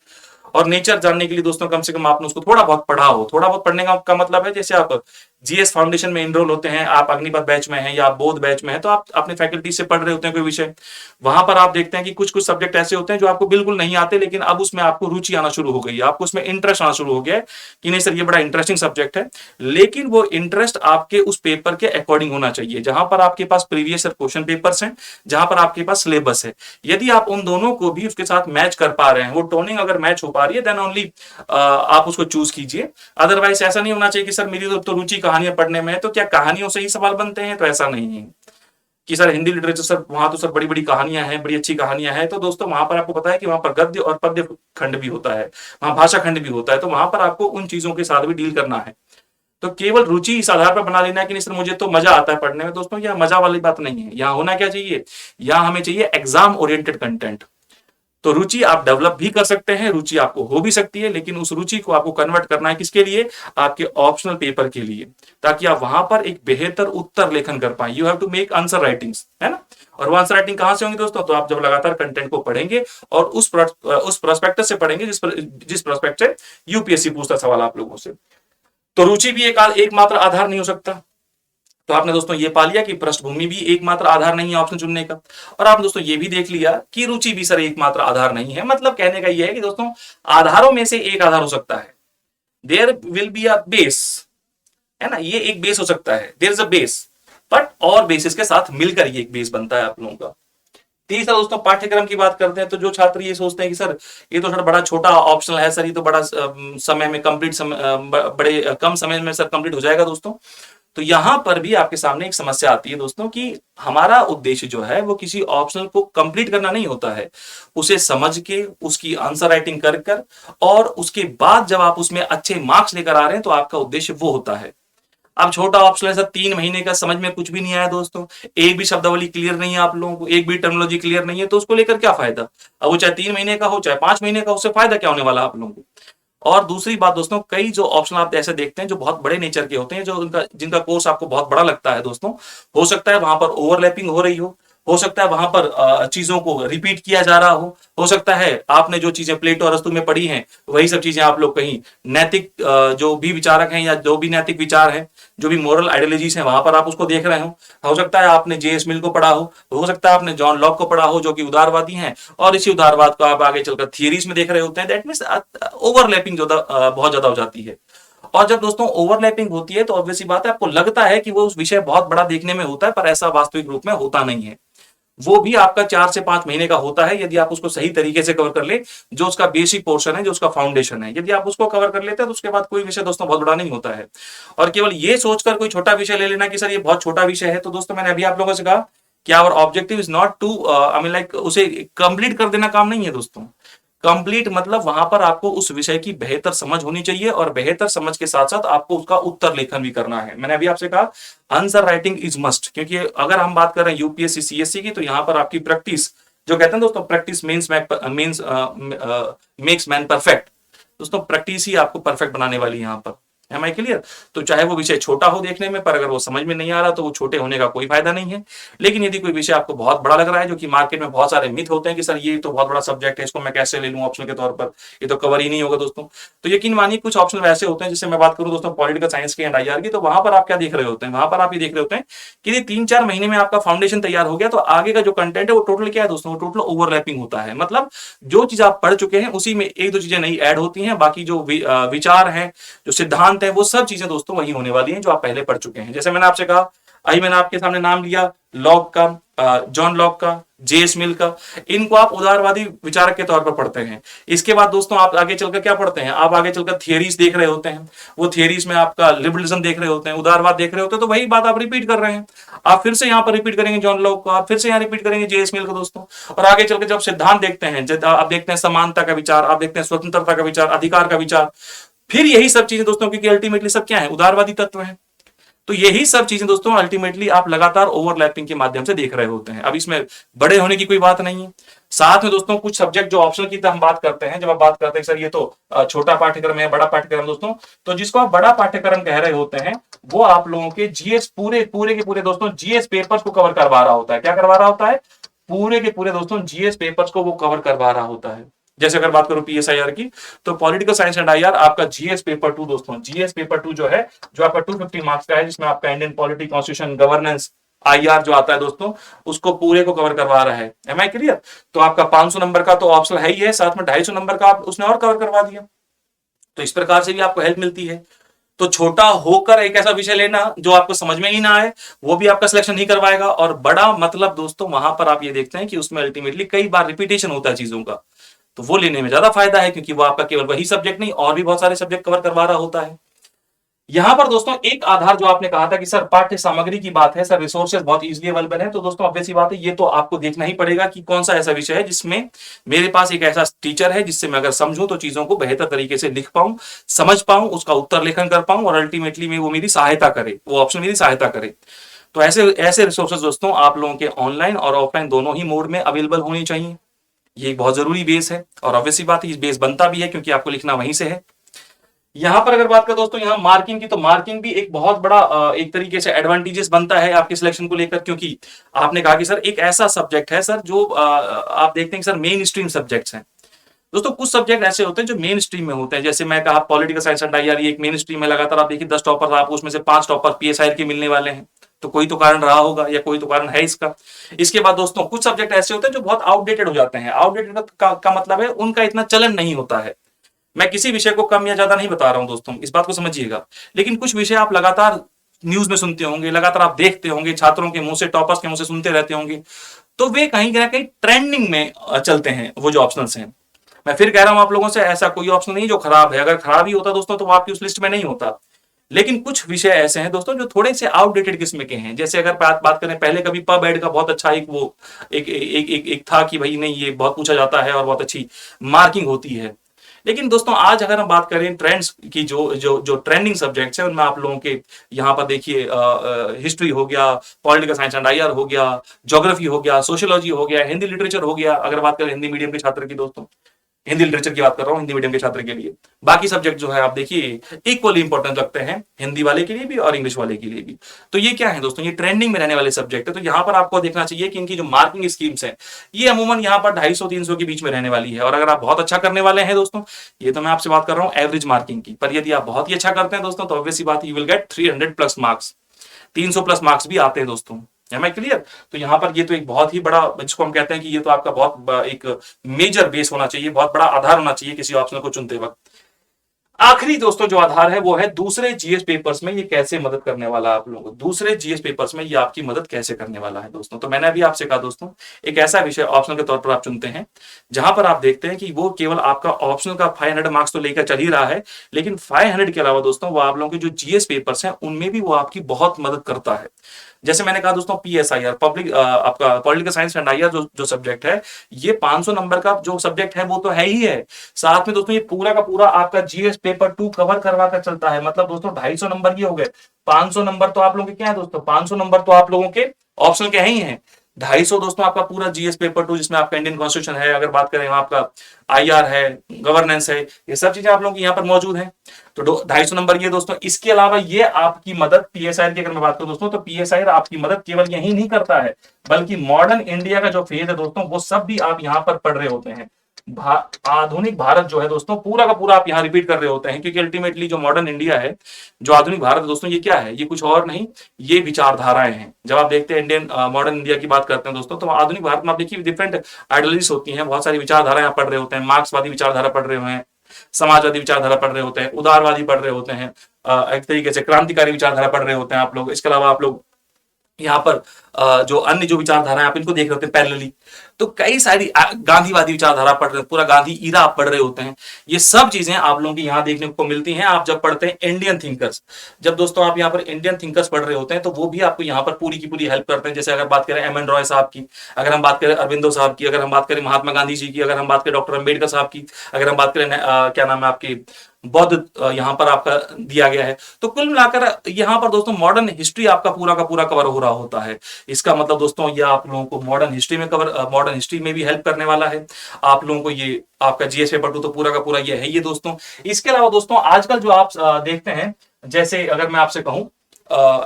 और नेचर जानने के लिए दोस्तों कम से कम आपने उसको थोड़ा बहुत पढ़ा हो। थोड़ा बहुत पढ़ने का मतलब है जैसे आप जीएस फाउंडेशन में इनरोल होते हैं, आप अग्निपथ बैच में हैं या आप बोध बैच में हैं, तो आप अपने फैकल्टी से पढ़ रहे होते हैं कोई विषय, वहां पर आप देखते हैं कि कुछ कुछ सब्जेक्ट ऐसे होते हैं जो आपको बिल्कुल नहीं आते, लेकिन अब उसमें आपको रुचि आना शुरू हो गई है, आपको उसमें इंटरेस्ट आना शुरू हो गया है कि नहीं सर ये बड़ा इंटरेस्टिंग सब्जेक्ट है। लेकिन वो इंटरेस्ट आपके उस पेपर के अकॉर्डिंग होना चाहिए, जहां पर आपके पास प्रीवियस क्वेश्चन पेपर्स हैं, जहां पर आपके पास सिलेबस है। यदि आप उन दोनों को भी उसके साथ मैच कर पा रहे हैं, वो टोनिंग अगर मैच हो पा रही है, देन ओनली आप उसको चूज कीजिए। अदरवाइज ऐसा नहीं होना चाहिए कि सर मेरी तो रुचि कहानियां पढ़ने में है, तो क्या कहानियों से ही सवाल बनते हैं, तो ऐसा नहीं है कि सर हिंदी लिटरेचर सर वहां तो सर बड़ी बड़ी कहानियां हैं, बड़ी अच्छी कहानियां हैं। तो दोस्तों वहां पर आपको पता है कि वहां पर गद्य और पद्य खंड भी होता है, वहां भाषा खंड भी होता है, तो वहां पर आपको उन चीजों के साथ भी डील करना है। तो केवल रुचि इस आधार पर बना लेना है कि नहीं सर मुझे तो मजा आता है पढ़ने में, दोस्तों यह मजा वाली बात नहीं है। यहाँ होना क्या चाहिए, यहाँ हमें चाहिए एग्जाम ओरिएंटेड कंटेंट। तो रुचि आप डेवलप भी कर सकते हैं, रुचि आपको हो भी सकती है, लेकिन उस रुचि को आपको कन्वर्ट करना है किसके लिए, आपके ऑप्शनल पेपर के लिए, ताकि आप वहां पर एक बेहतर उत्तर लेखन कर पाए। You have to make answer writings, है ना। और वो आंसर राइटिंग कहां से होंगी दोस्तों, तो आप जब लगातार कंटेंट को पढ़ेंगे और उस प्रोस्पेक्टस से पढ़ेंगे जिस प्रोस्पेक्ट से यूपीएससी पूछता सवाल आप लोगों से। तो रुचि भी एकमात्र आधार नहीं हो सकता। तो आपने दोस्तों ये पा लिया कि पृष्ठभूमि भी एकमात्र आधार नहीं है ऑप्शन चुनने का, और आपने दोस्तों ये भी देख लिया कि रुचि भी सर एकमात्र आधार नहीं है। मतलब कहने का ये है कि दोस्तों आधारों में से एक आधार हो सकता है, there will be a base, है ना, ये एक बेस हो सकता है, there is a base, but और बेसिस के साथ मिलकर ये एक बेस बनता है आप लोगों का। तीसरा दोस्तों पाठ्यक्रम की बात करते हैं, तो जो छात्र ये सोचते हैं कि सर ये तो थोड़ा बड़ा छोटा ऑप्शनल है सर, ये तो बड़ा समय में कंप्लीट बड़े कम समय में सर कंप्लीट हो जाएगा दोस्तों। तो यहां पर भी आपके सामने एक समस्या आती है दोस्तों कि हमारा उद्देश्य जो है वो किसी ऑप्शनल को कंप्लीट करना नहीं होता है, उसे समझ के उसकी आंसर राइटिंग कर कर और उसके बाद जब आप उसमें अच्छे मार्क्स लेकर आ रहे हैं तो आपका उद्देश्य वो होता है। अब छोटा ऑप्शन है सर 3 महीने का, समझ में कुछ भी नहीं आया दोस्तों, एक भी शब्दावली क्लियर नहीं है आप लोगों को, एक भी टर्मिनोलॉजी क्लियर नहीं है, तो उसको लेकर क्या फायदा। अब वो चाहे 3 महीने का हो चाहे 5 महीने का, उससे फायदा क्या होने वाला आप लोगों को। और दूसरी बात दोस्तों, कई जो ऑप्शन आप ऐसे देखते हैं जो बहुत बड़े नेचर के होते हैं, जो जिनका कोर्स आपको बहुत बड़ा लगता है दोस्तों, हो सकता है वहां पर ओवरलैपिंग हो रही हो सकता है वहां पर चीजों को रिपीट किया जा रहा हो सकता है आपने जो चीजें प्लेटो अरस्तु में पढ़ी हैं वही सब चीजें आप लोग कहीं नैतिक जो भी विचारक हैं या जो भी नैतिक विचार हैं, जो भी मोरल आइडियोलॉजीज हैं, वहां पर आप उसको देख रहे हो सकता है आपने जेएस मिल को पढ़ा हो सकता है आपने जॉन लॉक को पढ़ा हो जो कि उदारवादी हैं, और इसी उदारवाद को आप आगे चलकर थियरीज में देख रहे होते हैं। दैट मींस ओवरलैपिंग जो बहुत ज्यादा हो जाती है। और जब दोस्तों ओवरलैपिंग होती है तो ऑब्वियसली बात है आपको लगता है कि वो उस विषय बहुत बड़ा देखने में होता है, पर ऐसा वास्तविक रूप में होता नहीं है। वो भी आपका 4 से 5 महीने का होता है यदि आप उसको सही तरीके से कवर कर ले, जो उसका बेसिक पोर्शन है, जो उसका फाउंडेशन है, यदि आप उसको कवर कर लेते हैं तो उसके बाद कोई विषय दोस्तों बहुत बड़ा नहीं होता है। और केवल ये सोचकर कोई छोटा विषय ले लेना कि सर ये बहुत छोटा विषय है, तो दोस्तों मैंने अभी आप लोगों से कहा कि our objective is not to I mean like उसे कंप्लीट कर देना काम नहीं है दोस्तों। कंप्लीट मतलब वहां पर आपको उस विषय की बेहतर समझ होनी चाहिए और बेहतर समझ के साथ साथ आपको उसका उत्तर लेखन भी करना है। मैंने अभी आपसे कहा आंसर राइटिंग इज मस्ट, क्योंकि अगर हम बात कर रहे हैं यूपीएससी सीएससी की, तो यहां पर आपकी प्रैक्टिस, जो कहते हैं दोस्तों प्रैक्टिस मेक्स मैन परफेक्ट, दोस्तों प्रैक्टिस ही आपको परफेक्ट बनाने वाली है यहाँ पर। Am I clear? तो चाहे वो विषय छोटा हो देखने में, पर अगर वो समझ में नहीं आ रहा तो वो छोटे होने का कोई फायदा नहीं है। लेकिन यदि कोई विषय आपको बहुत बड़ा लग रहा है, जो कि मार्केट में बहुत सारे मिथ होते हैं कि सर ये तो बहुत बड़ा सब्जेक्ट है, इसको मैं कैसे ले लूं ऑप्शनल के तौर पर, ये तो कवर ही नहीं होगा दोस्तों। तो यकीन मानिए कुछ ऑप्शनल वैसे होते हैं, जैसे मैं बात करूं दोस्तों पॉलिटिकल साइंस के एंड आईआर की, तो वहां पर आप क्या देख रहे होते हैं, वहां पर आप ये देख रहे होते हैं कि 3-4 महीने में आपका फाउंडेशन तैयार हो गया, तो आगे का जो कंटेंट है वो टोटल क्या है दोस्तों, वो टोटल ओवरलैपिंग होता है। मतलब जो चीज आप पढ़ चुके हैं उसी में एक दो चीजें नई ऐड होती हैं, बाकी जो विचार हैं, जो सिद्धांत है, वो सब चीजें दोस्तों वही होने वाली हैं जो आप पहले पढ़ चुके हैं। जैसे मैंने आपसे कहा, अभी मैंने आपके सामने नाम लिया लॉक का, जॉन लॉक का, जेएस मिल का, इनको आप उदारवादी विचारक के तौर पर पढ़ते हैं। इसके बाद दोस्तों आप आगे चलकर क्या पढ़ते हैं, आप आगे चलकर थियरीज देख रहे होते हैं, वो थियरीज में आपका लिबरलिज्म देख रहे होते हैं, उदारवाद देख रहे होते हैं, तो वही बात आप रिपीट कर रहे हैं। आप फिर से यहाँ पर रिपीट करेंगे जॉन लॉक को, आप फिर से यहाँ रिपीट करेंगे जेएस मिल को दोस्तों। और आगे चलकर जब सिद्धांत देखते हैं, जब आप देखते हैं समानता का विचार, आप देखते हैं स्वतंत्रता का विचार, अधिकार का विचार, फिर यही सब चीजें दोस्तों, क्योंकि अल्टीमेटली सब क्या है, उदारवादी तत्व है। तो यही सब चीजें दोस्तों अल्टीमेटली आप लगातार ओवरलैपिंग के माध्यम से देख रहे होते हैं। अब इसमें बड़े होने की कोई बात नहीं है। साथ में दोस्तों कुछ सब्जेक्ट जो ऑप्शनल की हम बात करते हैं, जब आप बात करते हैं सर ये तो छोटा पाठ्यक्रम है, बड़ा पाठ्यक्रम दोस्तों, तो जिसको आप बड़ा पाठ्यक्रम कह रहे होते हैं, वो आप लोगों के जीएस पूरे के पूरे दोस्तों जीएस पेपर्स को कवर करवा रहा होता है। क्या करवा रहा होता है? पूरे के पूरे दोस्तों जीएस पेपर्स को वो कवर करवा रहा होता है। जैसे अगर बात करूं पीएसआईआर की, तो पॉलिटिकल साइंस एंड आईआर आपका जीएस पेपर 2 दोस्तों, जीएस पेपर 2 जो है, जो आपका 250 मार्क्स का है, जिसमें आपका Indian polity, constitution, governance, IR जो आता है दोस्तों, उसको पूरे को कवर करवा रहा है। Am I clear? तो आपका 500 नंबर का तो ऑप्शनल है ही है, साथ में 250 नंबर का आप उसने और कवर करवा दिया। तो इस प्रकार से भी आपको हेल्प मिलती है। तो छोटा होकर एक ऐसा विषय लेना जो आपको समझ में ही ना आए, वो भी आपका सिलेक्शन नहीं करवाएगा। और बड़ा मतलब दोस्तों वहां पर आप ये देखते हैं कि उसमें अल्टीमेटली कई बार रिपीटेशन होता है चीजों का, तो वो लेने में ज्यादा फायदा है, क्योंकि वो आपका केवल वही सब्जेक्ट नहीं और भी बहुत सारे सब्जेक्ट कवर करवा रहा होता है। यहां पर दोस्तों एक आधार जो आपने कहा था कि सर पाठ्य सामग्री की बात है, सर रिसोर्सेज बहुत इजीली अवेलेबल है, तो दोस्तों ऑब्वियस सी बात है, ये तो आपको देखना ही पड़ेगा कि कौन सा ऐसा विषय है जिसमें मेरे पास एक ऐसा टीचर है जिससे मैं अगर समझूं तो चीजों को बेहतर तरीके से लिख पाऊं, समझ पाऊं, उसका उत्तर लेखन कर पाऊं और अल्टीमेटली में वो मेरी सहायता करे, वो ऑप्शन मेरी सहायता करे। तो ऐसे ऐसे रिसोर्सेज दोस्तों आप लोगों के ऑनलाइन और ऑफलाइन दोनों ही मोड में अवेलेबल होनी चाहिए। ये एक बहुत जरूरी बेस है और ऑब्वियसली बात है, इस बेस बनता भी है क्योंकि आपको लिखना वहीं से है। यहां पर अगर बात करें दोस्तों यहाँ मार्किंग की, तो मार्किंग भी एक बहुत बड़ा एक तरीके से एडवांटेजेस बनता है आपके सिलेक्शन को लेकर, क्योंकि आपने कहा कि सर एक ऐसा सब्जेक्ट है सर जो आप देखते हैं कि सर मेन स्ट्रीम सब्जेक्ट्स हैं। दोस्तों कुछ सब्जेक्ट ऐसे होते हैं जो मेन स्ट्रीम में होते हैं, जैसे मैं कहा पॉलिटिकल साइंस एंड आईआर, ये एक मेन स्ट्रीम में लगातार आप देखिए 10 टॉपर, आपको उसमें से 5 टॉपर पीएसआईआर के मिलने वाले हैं, तो कोई तो कारण रहा होगा या कोई तो कारण है इसका। इसके बाद दोस्तों कुछ सब्जेक्ट ऐसे होते हैं जो बहुत आउटडेटेड हो जाते हैं। आउटडेटेड का मतलब है उनका इतना चलन नहीं होता है। मैं किसी विषय को कम या ज्यादा नहीं बता रहा हूं दोस्तों, इस बात को समझिएगा। लेकिन कुछ विषय आप लगातार न्यूज में सुनते होंगे, लगातार आप देखते होंगे, छात्रों के मुंह से, टॉपर्स के मुंह से सुनते रहते होंगे, तो वे कहीं ना कहीं ट्रेंडिंग में चलते हैं, वो जो ऑप्शनल्स हैं। मैं फिर कह रहा हूं आप लोगों से, ऐसा कोई ऑप्शन नहीं जो खराब है, अगर खराब ही होता दोस्तों तो वो आपकी उस लिस्ट में नहीं होता। लेकिन कुछ विषय ऐसे हैं दोस्तों जो थोड़े से आउटडेटेड किस्म के हैं। जैसे अगर बात करें, पहले कभी पब एड का बहुत अच्छा एक वो एक था कि भाई नहीं ये बहुत पूछा जाता है और बहुत अच्छी मार्किंग होती है। लेकिन दोस्तों आज अगर हम बात करें ट्रेंड्स की, जो जो जो ट्रेंडिंग सब्जेक्ट्स हैं, उनमें आप लोगों के यहाँ पर देखिए हिस्ट्री हो गया, पॉलिटिकल साइंस एंड आईआर हो गया, ज्योग्राफी हो गया, सोशियोलॉजी हो गया, हिंदी लिटरेचर हो गया। अगर बात करें हिंदी मीडियम के छात्र की दोस्तों, हिंदी लिटरेचर की बात कर रहा हूँ, हिंदी मीडियम के छात्र के लिए। बाकी सब्जेक्ट जो है आप देखिए इक्वली इंपॉर्टेंट लगते हैं, हिंदी वाले के लिए भी और इंग्लिश वाले के लिए भी। तो ये क्या है दोस्तों, ये ट्रेंडिंग में रहने वाले सब्जेक्ट है। तो यहाँ पर आपको देखना चाहिए कि इनकी जो मार्किंग स्कीम्स है, ये अमूमन यहाँ पर 250-300 के बीच में रहने वाली है। और अगर आप बहुत अच्छा करने वाले हैं दोस्तों, ये तो मैं आपसे बात कर रहा हूँ एवरेज मार्किंग की, पर यदि आप बहुत ही अच्छा करते हैं दोस्तों, तो ऑब्वियसली बात, you will get 300+ marks, 300+ marks भी आते हैं दोस्तों। Am I clear? तो यहाँ पर ये तो एक बहुत ही बड़ा, जिसको हम कहते हैं कि ये तो आपका बहुत एक मेजर बेस होना चाहिए, बहुत बड़ा आधार होना चाहिए किसी ऑप्शन को चुनते वक्त। आखिरी दोस्तों जो आधार है वो है दूसरे जीएस पेपर्स में ये कैसे मदद करने वाला है आप लोगों को, दूसरे जीएस पेपर्स में ये आपकी मदद कैसे करने वाला है दोस्तों। तो मैंने अभी आपसे कहा दोस्तों, एक ऐसा विषय ऑप्शनल के तौर पर आप चुनते हैं जहां पर आप देखते हैं कि वो केवल आपका ऑप्शनल का 500 मार्क्स तो लेकर चल ही रहा है, लेकिन 500 के अलावा दोस्तों वो आप लोगों के जो जीएस पेपर्स हैं उनमें भी वो आपकी बहुत मदद करता है। जैसे मैंने कहा दोस्तों PSIR पब्लिक आपका पॉलिटिकल साइंस एंड IR जो सब्जेक्ट है, ये 500 नंबर का जो सब्जेक्ट है वो तो है ही है। साथ में दोस्तों ये पूरा का पूरा आपका GS पेपर 2 कवर करवा कर चलता है। मतलब दोस्तों 250 नंबर ये हो गए, 500 नंबर तो आप लोगों के क्या है दोस्तों, 500 नंबर तो आप लोगों के ऑप्शनल के ही हैं। 250 दोस्तों आपका पूरा GS पेपर 2, जिसमें आपका इंडियन कॉन्स्टिट्यूशन है, अगर बात करें आपका IR है, गवर्नेंस है, ये सब चीजें आप लोगों की यहाँ पर मौजूद हैं। तो 250 नंबर ये दोस्तों। इसके अलावा ये आपकी मदद PSIR की अगर मैं बात करूं दोस्तों, तो PSIR आपकी मदद केवल यही नहीं करता है, बल्कि मॉडर्न इंडिया का जो फेज है दोस्तों, वो सब भी आप यहाँ पर पढ़ रहे होते हैं। आधुनिक भारत जो है दोस्तों, पूरा का पूरा आप यहाँ रिपीट कर रहे होते हैं, क्योंकि अल्टीमेटली जो मॉडर्न इंडिया है, जो आधुनिक भारत है दोस्तों, ये क्या है, ये कुछ और नहीं, ये विचारधाराएं हैं। जब आप देखते हैं इंडियन मॉडर्न इंडिया की बात करते हैं दोस्तों, तो आधुनिक भारत में आप देखिए डिफरेंट आइडियोलॉजीज होती हैं, बहुत सारी विचारधाराएं आप पढ़ रहे होते हैं। मार्क्सवादी विचारधारा पढ़ रहे हैं, समाजवादी विचारधारा पढ़ रहे होते हैं, उदारवादी पढ़ रहे होते हैं, एक तरीके से क्रांतिकारी विचारधारा पढ़ रहे होते हैं आप लोग। इसके अलावा आप लोग यहाँ पर जो अन्य जो विचारधारा आप इनको देख रहे होते हैं पैरेलली, तो कई सारी गांधीवादी विचारधारा पढ़ रहे हैं, पूरा गांधी ईरा आप पढ़ रहे होते हैं। ये सब चीजें आप लोगों की यहाँ देखने को मिलती हैं आप जब पढ़ते हैं इंडियन थिंकर्स। जब दोस्तों आप यहाँ पर इंडियन थिंकर्स पढ़ रहे होते हैं, तो वो भी आपको यहाँ पर पूरी की पूरी हेल्प करते हैं। जैसे अगर बात करें M N रॉय साहब की, अगर हम बात करें अरविंदो साहब की, अगर हम बात करें महात्मा गांधी जी की, अगर हम बात करें डॉक्टर अम्बेडकर साहब की, अगर हम बात करें क्या नाम है आपकी बौद्ध यहाँ पर आपका दिया गया है। तो कुल मिलाकर यहाँ पर दोस्तों मॉडर्न हिस्ट्री आपका पूरा का पूरा कवर हो रहा होता है। इसका मतलब दोस्तों ये आप लोगों को मॉडर्न हिस्ट्री में मॉडर्न हिस्ट्री में भी हेल्प करने वाला है। आप लोगों को ये आपका GS पेपर 2 तो पूरा का पूरा ये है ये दोस्तों। इसके अलावा दोस्तों आजकल जो आप देखते हैं, जैसे अगर मैं आपसे कहूं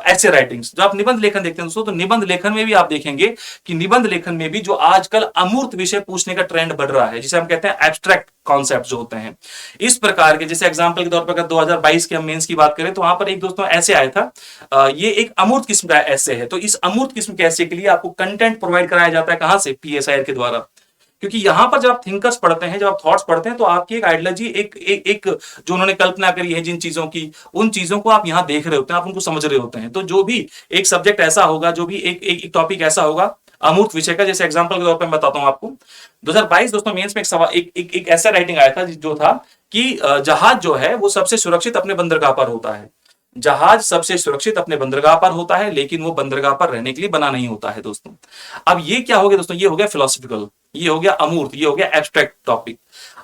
ऐसे राइटिंग्स, जो आप निबंध लेखन देखते हैं दोस्तों, तो निबंध लेखन में भी आप देखेंगे कि निबंध लेखन में भी जो आजकल अमूर्त विषय पूछने का ट्रेंड बढ़ रहा है, जिसे हम कहते हैं एब्स्ट्रैक्ट कॉन्सेप्ट जो होते हैं, इस प्रकार के। जैसे एग्जांपल के तौर पर अगर 2022 के हम मेंस की बात करें, तो वहां पर एक दोस्तों ऐसे आया था, ये एक अमूर्त किस्म का ऐसे है। तो इस अमूर्त किस्म के ऐसे के लिए आपको कंटेंट प्रोवाइड कराया जाता है, कहां से, PSIR के द्वारा। क्योंकि यहां पर जब आप थिंकर्स पढ़ते हैं, जब आप थॉट्स पढ़ते हैं, तो आपकी एक आइडियोलॉजी एक जो उन्होंने कल्पना करी है जिन चीजों की, उन चीजों को आप यहां देख रहे होते हैं, आप उनको समझ रहे होते हैं। तो जो भी एक सब्जेक्ट ऐसा होगा, जो भी एक टॉपिक ऐसा होगा अमूर्त विषय का, जैसे एग्जांपल के तौर पर मैं बताता हूं आपको, 2022 दोस्तों मेंस में एक सवाल एक ऐसा राइटिंग आया था जो था कि जहाज जो है वो सबसे सुरक्षित अपने बंदरगाह पर होता है। जहाज सबसे सुरक्षित अपने बंदरगाह पर होता है, लेकिन वो बंदरगाह पर रहने के लिए बना नहीं होता है दोस्तों। अब ये क्या हो गया दोस्तों, ये हो गया फिलोसफिकल, ये हो गया अमूर्त, ये हो गया एब्स्ट्रैक्ट टॉपिक।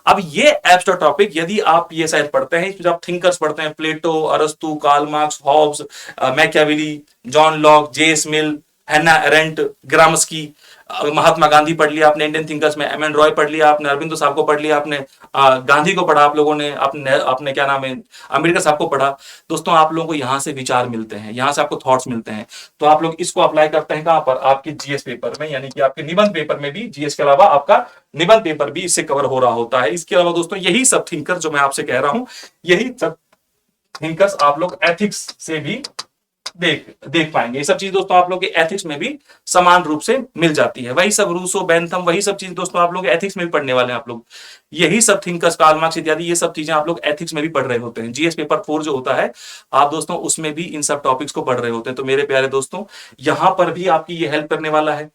अब ये एब्स्ट्रैक्ट टॉपिक यदि आप PSIR पढ़ते हैं, जब आप थिंकर्स पढ़ते हैं, प्लेटो, अरस्तु, Karl Marx, Hobbes, Machiavelli, John Locke, J.S. Mill, Hannah Arendt, Gramsci, Mahatma Gandhi पढ़ लिया आपने इंडियन थिंकर्स में, M N रॉय पढ़ लिया आपने, अरविंदो साहब को पढ़ लिया आपने, गांधी को पढ़ा आप लोगों ने, आपने क्या नाम है अम्बेडकर साहब को पढ़ा। दोस्तों आप लोगों को यहां से विचार मिलते हैं, यहां से आपको थॉट्स मिलते हैं। तो आप लोग इसको अप्लाई करते हैं कहां पर, आपके GS पेपर में, यानी कि आपके निबंध पेपर में भी, GS के अलावा आपका निबंध पेपर भी इससे कवर हो रहा होता है। इसके अलावा दोस्तों यही सब थिंकर जो मैं आपसे कह रहा हूं, यही सब थिंकर्स आप लोग एथिक्स से भी देख पाएंगे। ये सब चीज दोस्तों आप लोग के एथिक्स में भी समान रूप से मिल जाती है। वही सब रूसो, बेंथम, वही सब चीज दोस्तों आप लोग एथिक्स में भी पढ़ने वाले हैं आप लोग। यही सब थिंकर्स, कार्ल मार्क्स इत्यादि, ये सब चीजें आप लोग एथिक्स में भी पढ़ रहे होते हैं। GS पेपर 4 जो होता है, आप दोस्तों उसमें भी इन सब टॉपिक्स को पढ़ रहे होते हैं। तो मेरे प्यारे दोस्तों, यहां पर भी आपकी ये हेल्प करने वाला है,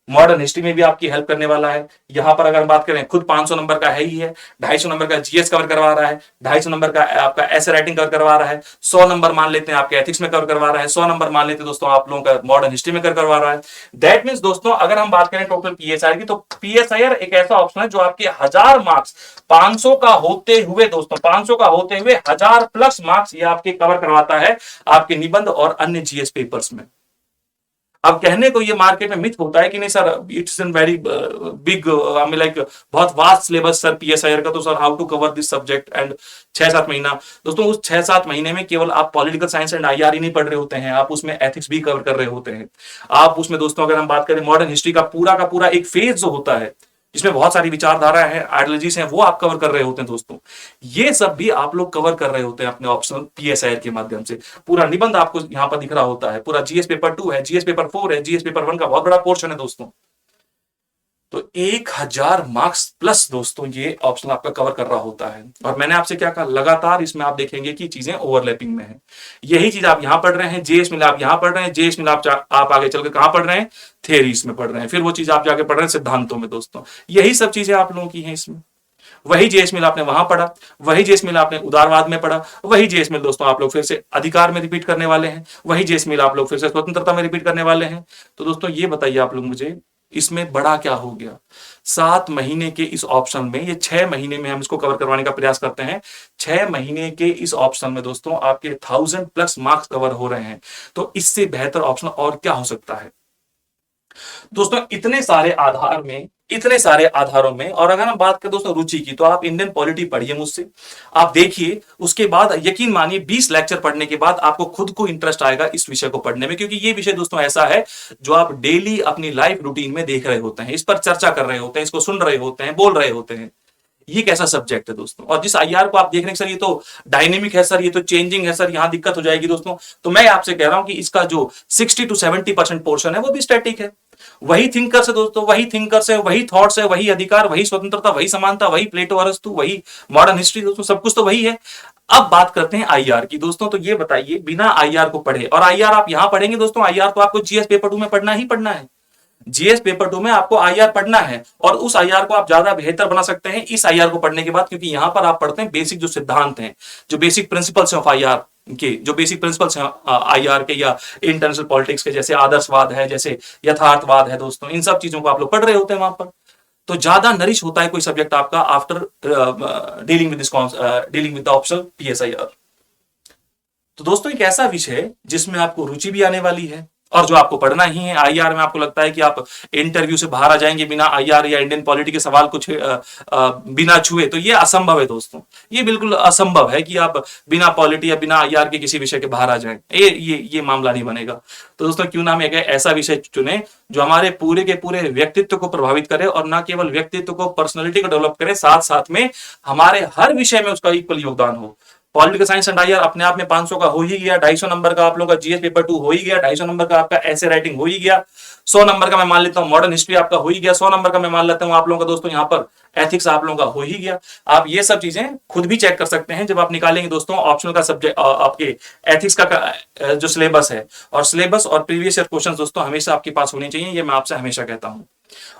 मॉडर्न हिस्ट्री में भी आपकी हेल्प करने वाला है। यहां पर अगर बात करें, खुद 500 नंबर का है ही है, 250 नंबर का GS कवर करवा रहा है, 250 नंबर का आपका ऐसे राइटिंग कवर करवा रहा है, 100 नंबर मान लेते हैं आपके एथिक्स में कवर करवा रहा है, 100 नंबर मान लेते हैं दोस्तों आप लोगों का मॉडर्न हिस्ट्री में कवर करवा रहा है। दैट मींस दोस्तों अगर हम बात करें टोटल PSIR की, तो PSIR एक ऐसा ऑप्शन है जो आपके 1000 मार्क्स 500 का होते हुए दोस्तों, 500 का होते हुए 1000 प्लस मार्क्स ये आपके कवर करवाता है आपके निबंध और अन्य GS पेपर्स में। अब कहने को ये मार्केट में मिथ होता है कि नहीं sir, it's an very big, like बहुत वास्ट सिलेबस सर PSIR का, तो sir how to cover this subject and 6-7 महीना। दोस्तों उस 6-7 महीने में केवल आप पॉलिटिकल साइंस एंड IR ही नहीं पढ़ रहे होते हैं, आप उसमें एथिक्स भी कवर कर रहे होते हैं। आप उसमें दोस्तों अगर हम बात करें मॉडर्न हिस्ट्री का पूरा एक फेज जो होता है, जिसमें बहुत सारी विचारधारा है, आइडियोलॉजीज हैं, वो आप कवर कर रहे होते हैं दोस्तों। ये सब भी आप लोग कवर कर रहे होते हैं अपने ऑप्शनल PSIR के माध्यम से। पूरा निबंध आपको यहाँ पर दिख रहा होता है, पूरा GS पेपर 2 है, GS पेपर 4 है, GS पेपर 1 का बहुत बड़ा पोर्शन है दोस्तों। तो 1000 मार्क्स प्लस दोस्तों ये ऑप्शन आपका कवर कर रहा होता है। और मैंने आपसे क्या कहा, लगातार इसमें आप देखेंगे कि चीजें ओवरलैपिंग में है। यही चीज आप यहां पढ़ रहे हैं, JS मिल आप यहां पढ़ रहे हैं, JS मिल आप आगे चलकर कहां पढ़ रहे हैं, थ्योरीज में पढ़ रहे हैं, फिर वो चीज आप जाके पढ़ रहे हैं सिद्धांतों में दोस्तों। यही सब चीजें आप लोगों की हैं इसमें। वही जेएसएल आपने वहां पढ़ा, वही जेएसएल आपने उदारवाद में पढ़ा, वही जेएसएल दोस्तों आप लोग फिर से अधिकार में रिपीट करने वाले हैं, वही जेएसएल आप लोग फिर से स्वतंत्रता में रिपीट करने वाले हैं। तो दोस्तों ये बताइए आप लोग मुझे, इसमें बड़ा क्या हो गया? 7 महीने के इस ऑप्शन में, ये 6 महीने में हम इसको कवर करवाने का प्रयास करते हैं। 6 महीने के इस ऑप्शन में दोस्तों आपके 1000+ मार्क्स कवर हो रहे हैं। तो इससे बेहतर ऑप्शन और क्या हो सकता है दोस्तों? इतने सारे आधार में, इतने सारे आधारों में, और अगर हम बात करें दोस्तों रुचि की, तो आप इंडियन पॉलिटी पढ़िए मुझसे, आप देखिए, उसके बाद यकीन मानिए 20 लेक्चर पढ़ने के बाद आपको खुद को इंटरेस्ट आएगा इस विषय को पढ़ने में, क्योंकि ये विषय दोस्तों ऐसा है जो आप डेली अपनी लाइफ रूटीन में देख रहे होते हैं, इस पर चर्चा कर रहे होते हैं, इसको सुन रहे होते हैं, बोल रहे होते हैं। ये कैसा सब्जेक्ट है दोस्तों? और जिस आईआर को आप देख रहे हैं सर, ये तो डायनेमिक है सर, ये तो चेंजिंग है सर, यहां दिक्कत हो जाएगी दोस्तों। तो मैं आपसे कह रहा हूं कि इसका जो 60 to 70% पोर्शन है वो भी स्टैटिक है। वही थिंकर्स है दोस्तों, वही थिंकर्स है, वही थॉट्स है, वही अधिकार, वही स्वतंत्रता, वही समानता, वही प्लेटो अरस्तु, वही मॉडर्न हिस्ट्री दोस्तों, सब कुछ तो वही है। अब बात करते हैं आईआर की दोस्तों। तो ये बताइए, बिना आईआर को पढ़े, और आईआर आप यहां पढ़ेंगे दोस्तों, आईआर तो आपको जीएस पेपर 2 में पढ़ना ही पढ़ना है। जीएस पेपर 2 में आपको आईआर पढ़ना है, और उस आईआर को आप ज्यादा बेहतर बना सकते हैं इस आईआर को पढ़ने के बाद, क्योंकि यहां पर आप पढ़ते हैं बेसिक जो सिद्धांत हैं, जो बेसिक प्रिंसिपल्स ऑफ आईआर के, जो बेसिक प्रिंसिपल्स हैं आईआर के या इंटरनेशनल पॉलिटिक्स के, जैसे आदर्शवाद है, जैसे यथार्थवाद है दोस्तों, इन सब चीजों को आप लोग पढ़ रहे होते हैं वहां पर। तो ज्यादा नरिश होता है कोई सब्जेक्ट आपका after dealing with the optional PSIR. तो दोस्तों एक ऐसा विषय जिसमें आपको रुचि भी आने वाली है, और जो आपको पढ़ना ही है। आईआर में आपको लगता है कि आप इंटरव्यू से बाहर आ जाएंगे बिना आईआर या इंडियन पॉलिटी के सवाल कुछ बिना छुए, तो ये असंभव है दोस्तों, ये बिल्कुल असंभव है कि आप बिना पॉलिटी या बिना आईआर के किसी विषय के बाहर आ जाएं। ये मामला नहीं बनेगा। तो दोस्तों क्यों ना हम एक ऐसा विषय चुने जो हमारे पूरे के पूरे व्यक्तित्व को प्रभावित करे, और ना केवल व्यक्तित्व को, पर्सनैलिटी को डेवलप करे, साथ साथ में हमारे हर विषय में उसका इक्वल योगदान हो। पॉलिटिकल साइंस एंड आईआर अपने आप में 500 का हो ही गया, 250 नंबर का आप लोगों का जीएस पेपर 2 हो ही गया, 250 नंबर का आपका ऐसे राइटिंग हो ही गया, 100 नंबर का मैं मान लेता हूं मॉडर्न हिस्ट्री आपका हो ही गया, 100 नंबर का मैं मान लेता हूं आप लोगों का दोस्तों यहाँ पर एथिक्स आप लोगों का हो ही गया। आप ये सब चीजें खुद भी चेक कर सकते हैं जब आप निकालेंगे दोस्तों ऑप्शनल का सब्जेक्ट, आपके एथिक्स का जो सिलेबस है, और सिलेबस और प्रीवियस ईयर क्वेश्चन दोस्तों हमेशा आपके पास होने चाहिए। ये मैं आपसे हमेशा कहता हूं,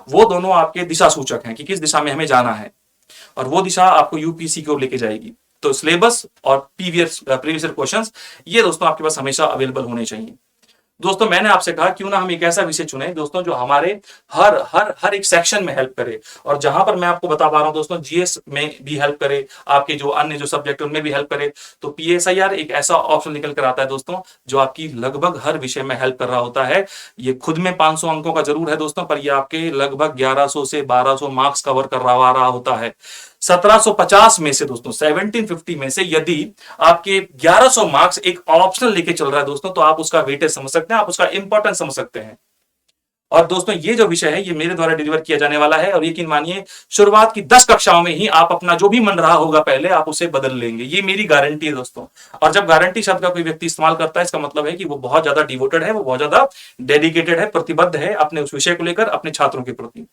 वो दोनों आपके दिशा सूचक हैं कि किस दिशा में हमें जाना है, और वो दिशा आपको यूपीसी की ओर लेके जाएगी। तो सिलेबस और प्रीवियस ईयर क्वेश्चंस ये दोस्तों आपके पास हमेशा अवेलेबल होने चाहिए। दोस्तों मैंने आपसे कहा क्यों ना हम एक ऐसा विषय चुने दोस्तों जो हमारे हर हर हर एक सेक्शन में हेल्प करे, और जहां पर मैं आपको बता पा रहा हूं दोस्तों जीएस में भी हेल्प करे, आपके जो अन्य जो सब्जेक्ट उनमें भी हेल्प करे। तो पीएसआईआर एक ऐसा ऑप्शन निकल कर आता है दोस्तों जो आपकी लगभग हर विषय में हेल्प कर रहा होता है। ये खुद में 500 अंकों का जरूर है दोस्तों, पर ये आपके लगभग 1100 से 1200 मार्क्स कवर करवा रहा होता है। 1750 में से दोस्तों 1750 में से यदि आपके 1100 मार्क्स एक ऑप्शनल लेके चल रहा है दोस्तों, तो आप उसका वेटेज समझ सकते हैं, आप उसका इंपॉर्टेंस समझ सकते हैं। और दोस्तों ये जो विषय है ये मेरे द्वारा डिलीवर किया जाने वाला है, और यकीन मानिए शुरुआत की 10 कक्षाओं में ही आप अपना जो भी मन रहा होगा पहले आप उसे बदल लेंगे, ये मेरी गारंटी है दोस्तों। और जब गारंटी शब्द का कोई व्यक्ति इस्तेमाल करता है, इसका मतलब है कि वो बहुत ज्यादा डिवोटेड है, वो बहुत ज्यादा डेडिकेटेड है, प्रतिबद्ध है अपने उस विषय को लेकर, अपने छात्रों के प्रति।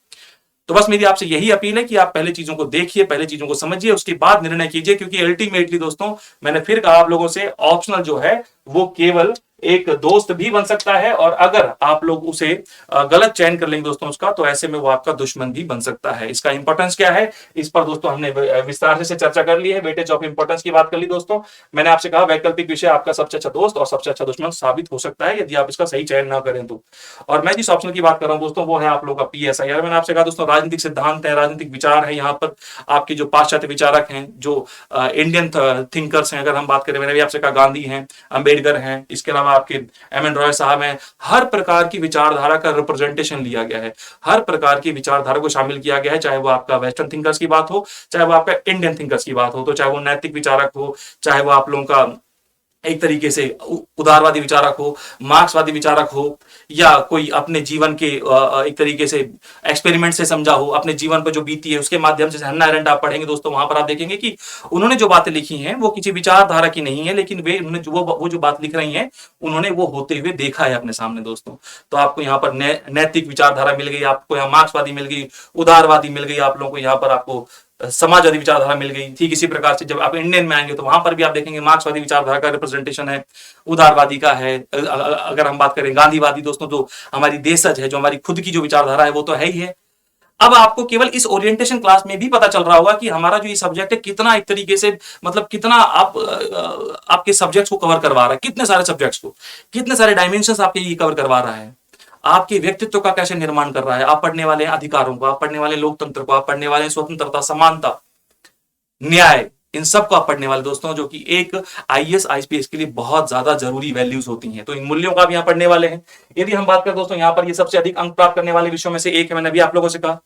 तो बस मेरी आपसे यही अपील है कि आप पहले चीजों को देखिए, पहले चीजों को समझिए, उसके बाद निर्णय कीजिए, क्योंकि अल्टीमेटली दोस्तों मैंने फिर कहा आप लोगों से, ऑप्शनल जो है वो केवल एक दोस्त भी बन सकता है, और अगर आप लोग उसे गलत चयन कर लेंगे दोस्तों उसका, तो ऐसे में वो आपका दुश्मन भी बन सकता है। इसका इंपॉर्टेंस क्या है, इस पर दोस्तों हमने विस्तार से चर्चा कर ली है, वेटेज ऑफ इंपॉर्टेंस की बात कर ली दोस्तों। मैंने आपसे कहा वैकल्पिक विषय आपका सबसे अच्छा दोस्त और सबसे अच्छा दुश्मन साबित हो सकता है यदि आप इसका सही चयन ना करें तो। और मैं जिस ऑप्शन की बात कर रहा हूं दोस्तों वो है आप लोग का पीएसआईआर। मैंने आपसे कहा दोस्तों राजनीतिक सिद्धांत है, राजनीतिक विचार है, यहाँ पर आपके जो पाश्चात्य विचारक हैं, जो इंडियन थिंकर्स हैं, अगर हम बात करें, मैंने भी आपसे कहा गांधी हैं, अंबेडकर हैं, इसके अलावा आपके रॉय साहब हैं। हर प्रकार की विचारधारा का रिप्रेजेंटेशन लिया गया है, हर प्रकार की विचारधारा को शामिल किया गया है, चाहे वो आपका वेस्टर्न थिंकर्स की बात हो, चाहे वो आपका इंडियन थिंकर्स की बात हो, तो चाहे वो नैतिक विचारक हो, चाहे वो आप लोगों का एक तरीके से उदारवादी विचारक हो, मार्क्सवादी विचारक हो, या कोई अपने जीवन के एक तरीके से एक्सपेरिमेंट से समझा हो, अपने जीवन पर जो बीती है उसके माध्यम से हन्ना अरेंट आप पढ़ेंगे दोस्तों, वहां पर आप देखेंगे कि उन्होंने जो बातें लिखी हैं वो किसी विचारधारा की नहीं है, लेकिन वे उन्होंने वो जो बात लिख रही हैं उन्होंने वो होते हुए देखा है अपने सामने दोस्तों। तो आपको यहाँ पर नैतिक विचारधारा मिल गई, आपको यहाँ मार्क्सवादी मिल गई, उदारवादी मिल गई, आप लोगों को यहाँ पर आपको समाजवादी विचारधारा मिल गई। ठीक इसी प्रकार से जब आप इंडियन में आएंगे तो वहां पर भी आप देखेंगे मार्क्सवादी विचारधारा का रिप्रेजेंटेशन है, उदारवादी का है। अगर हम बात करें गांधीवादी दोस्तों, तो हमारी देशज है, जो हमारी खुद की जो विचारधारा है वो तो है ही है। अब आपको केवल इस ओरिएंटेशन क्लास में भी पता चल रहा होगा कि हमारा जो ये सब्जेक्ट है कितना एक तरीके से मतलब कितना आप आपके सब्जेक्ट्स को कवर करवा रहा है, कितने सारे सब्जेक्ट्स को, कितने सारे डायमेंशंस आपके ये कवर करवा रहा है, आपके व्यक्तित्व का कैसे निर्माण कर रहा है। आप पढ़ने वाले हैं अधिकारों को, आप पढ़ने वाले लोकतंत्र को, आप पढ़ने वाले स्वतंत्रता, समानता, न्याय, इन सब को आप पढ़ने वाले दोस्तों, जो कि एक आईएएस आईपीएस के लिए बहुत ज्यादा जरूरी वैल्यूज होती हैं। तो इन मूल्यों का भी यहाँ पढ़ने वाले हैं। यदि हम बात करें दोस्तों, यहाँ पर ये सबसे अधिक अंक प्राप्त करने वाले विषयों में से एक है, मैंने अभी आप लोगों से कहा।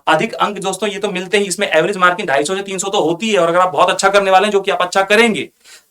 अधिक अंक दोस्तों ये तो मिलते ही, इसमें एवरेज मार्किंग 250 से 300 तो होती है, और अगर आप बहुत अच्छा करने वाले हैं, जो कि आप अच्छा करेंगे,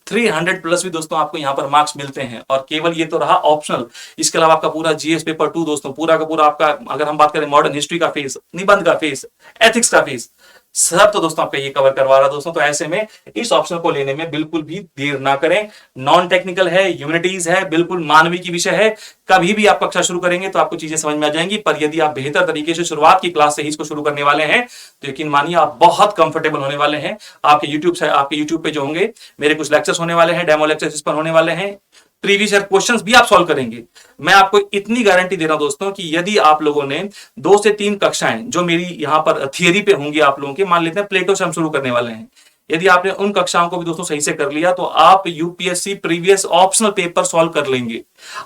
300 प्लस भी दोस्तों आपको यहाँ पर मार्क्स मिलते हैं। और केवल ये तो रहा ऑप्शनल, इसके अलावा आपका पूरा जीएस पेपर 2 दोस्तों, पूरा का पूरा आपका, अगर हम बात करें मॉडर्न हिस्ट्री का फेस, निबंध का फेस, एथिक्स का फेस, सब तो दोस्तों आपका ये कवर करवा रहा है दोस्तों। तो ऐसे में इस ऑप्शन को लेने में बिल्कुल भी देर ना करें। नॉन टेक्निकल है, ह्यूमैनिटीज है, बिल्कुल मानवीय की विषय है। कभी भी आप कक्षा शुरू करेंगे तो आपको चीजें समझ में आ जाएंगी। पर यदि आप बेहतर तरीके से शुरुआत की क्लास से ही इसको शुरू करने वाले हैं तो यकीन मानिए आप बहुत कंफर्टेबल होने वाले हैं। आपके यूट्यूब पे जो होंगे मेरे कुछ लेक्चर्स होने वाले हैं, डेमो लेक्चर्स इस पर होने वाले हैं, प्रीवियस ईयर क्वेश्चंस भी आप सॉल्व करेंगे। मैं आपको इतनी गारंटी दे रहा हूं दोस्तों कि यदि आप लोगों ने 2 से 3 कक्षाएं जो मेरी यहां पर थियरी पे होंगी आप लोगों के, मान लेते हैं प्लेटो से हम शुरू करने वाले हैं, यदि आपने उन कक्षाओं को भी दोस्तों सही से कर लिया तो आप UPSC previous optional paper solve कर लेंगे।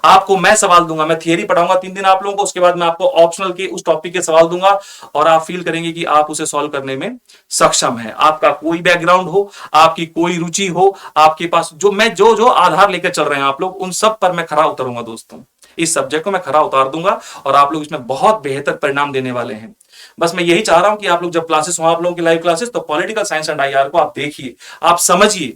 आपको मैं सवाल दूंगा, मैं थियरी पढ़ाऊंगा 3 दिन आप लोगों को, उसके बाद मैं आपको ऑप्शनल के उस टॉपिक के सवाल दूंगा और आप फील करेंगे कि आप उसे सॉल्व करने में सक्षम है। आपका कोई बैकग्राउंड हो, आपकी कोई रुचि हो, आपके पास जो मैं जो जो आधार लेकर चल रहे हैं आप लोग, उन सब पर मैं खरा उतरूंगा दोस्तों। इस सब्जेक्ट को मैं खरा उतार दूंगा और आप लोग इसमें बहुत बेहतर परिणाम देने वाले हैं। बस मैं यही चाह रहा हूं कि आप लोग जब क्लासेस हो, आप लोगों की लाइव क्लासेस, तो पॉलिटिकल साइंस एंड आईआर को आप देखिए, आप समझिए,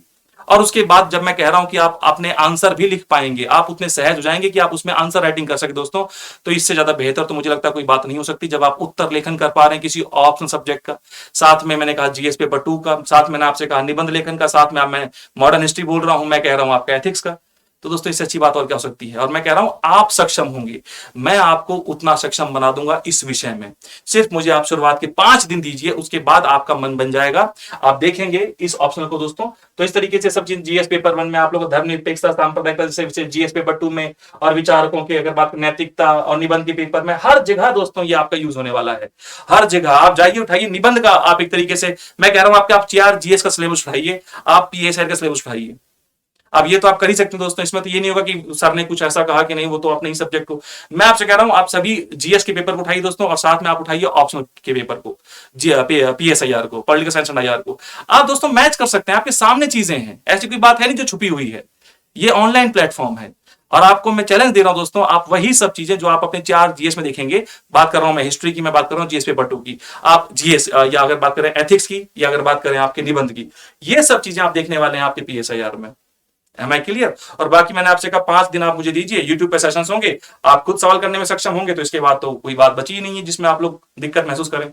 और उसके बाद जब मैं कह रहा हूं कि आप अपने आंसर भी लिख पाएंगे, आप उतने सहज हो जाएंगे कि आप उसमें आंसर राइटिंग कर सके दोस्तों, तो इससे ज्यादा बेहतर तो मुझे लगता है कोई बात नहीं हो सकती। जब आप उत्तर लेखन कर पा रहे हैं किसी ऑप्शन सब्जेक्ट का, साथ में मैंने कहा जीएस पेपर 2 का, साथ मैंने आपसे कहा निबंध लेखन का, साथ में मैं मॉडर्न हिस्ट्री बोल रहा हूं, मैं कह रहा हूं आपका एथिक्स का, तो दोस्तों इससे अच्छी बात और क्या हो सकती है। और मैं कह रहा हूं आप सक्षम होंगे, मैं आपको उतना सक्षम बना दूंगा इस विषय में। सिर्फ मुझे आप शुरुआत के 5 दिन दीजिए, उसके बाद आपका मन बन जाएगा, आप देखेंगे इस ऑप्शनल को दोस्तों। तो इस तरीके से सब चीज जीएस पेपर 1 में आप लोग धर्मनिरपेक्षता, सांप्रदायिकता, जैसे जीएस पेपर 2 में, और विचारकों की अगर बात नैतिकता और निबंध के पेपर में, हर जगह दोस्तों ये आपका यूज होने वाला है। हर जगह आप जाइए, उठाइए निबंध का, आप एक तरीके से मैं कह रहा हूं आपके आप 4 जीएस का सिलेबस उठाइए, आप पीएसआई का सिलेबस उठाइए। अब ये तो आप कर ही सकते हैं दोस्तों, इसमें तो ये नहीं होगा कि सर ने कुछ ऐसा कहा कि नहीं वो तो अपने ही सब्जेक्ट को। मैं आपसे कह रहा हूं आप सभी जीएस के पेपर को उठाइए दोस्तों, और साथ में आप उठाइए ऑप्शनल के पेपर को, पीएसआईआर को, पॉलिटिकल साइंस एंड आईआर को। आप दोस्तों मैच कर सकते हैं, आपके सामने चीजें हैं, ऐसी कोई बात है नहीं जो छुपी हुई है। ये ऑनलाइन प्लेटफॉर्म है और आपको मैं चैलेंज दे रहा हूं दोस्तों, आप वही सब चीजें जो आप अपने 4 जीएस में देखेंगे, बात कर रहा हूं मैं हिस्ट्री की, मैं बात कर रहा हूं जीएस पेपर 2 की, आप जीएस या अगर बात करें एथिक्स की, या अगर बात करें आपके निबंध की, ये सब चीजें आप देखने वाले हैं आपके पीएसआईआर में। Am I clear? और बाकी मैंने आपसे कहा 5 दिन आप मुझे दीजिए, यूट्यूब पे सेशंस होंगे, आप खुद सवाल करने में सक्षम होंगे, तो इसके बाद तो कोई बात बची ही नहीं है जिसमें आप लोग दिक्कत महसूस करें।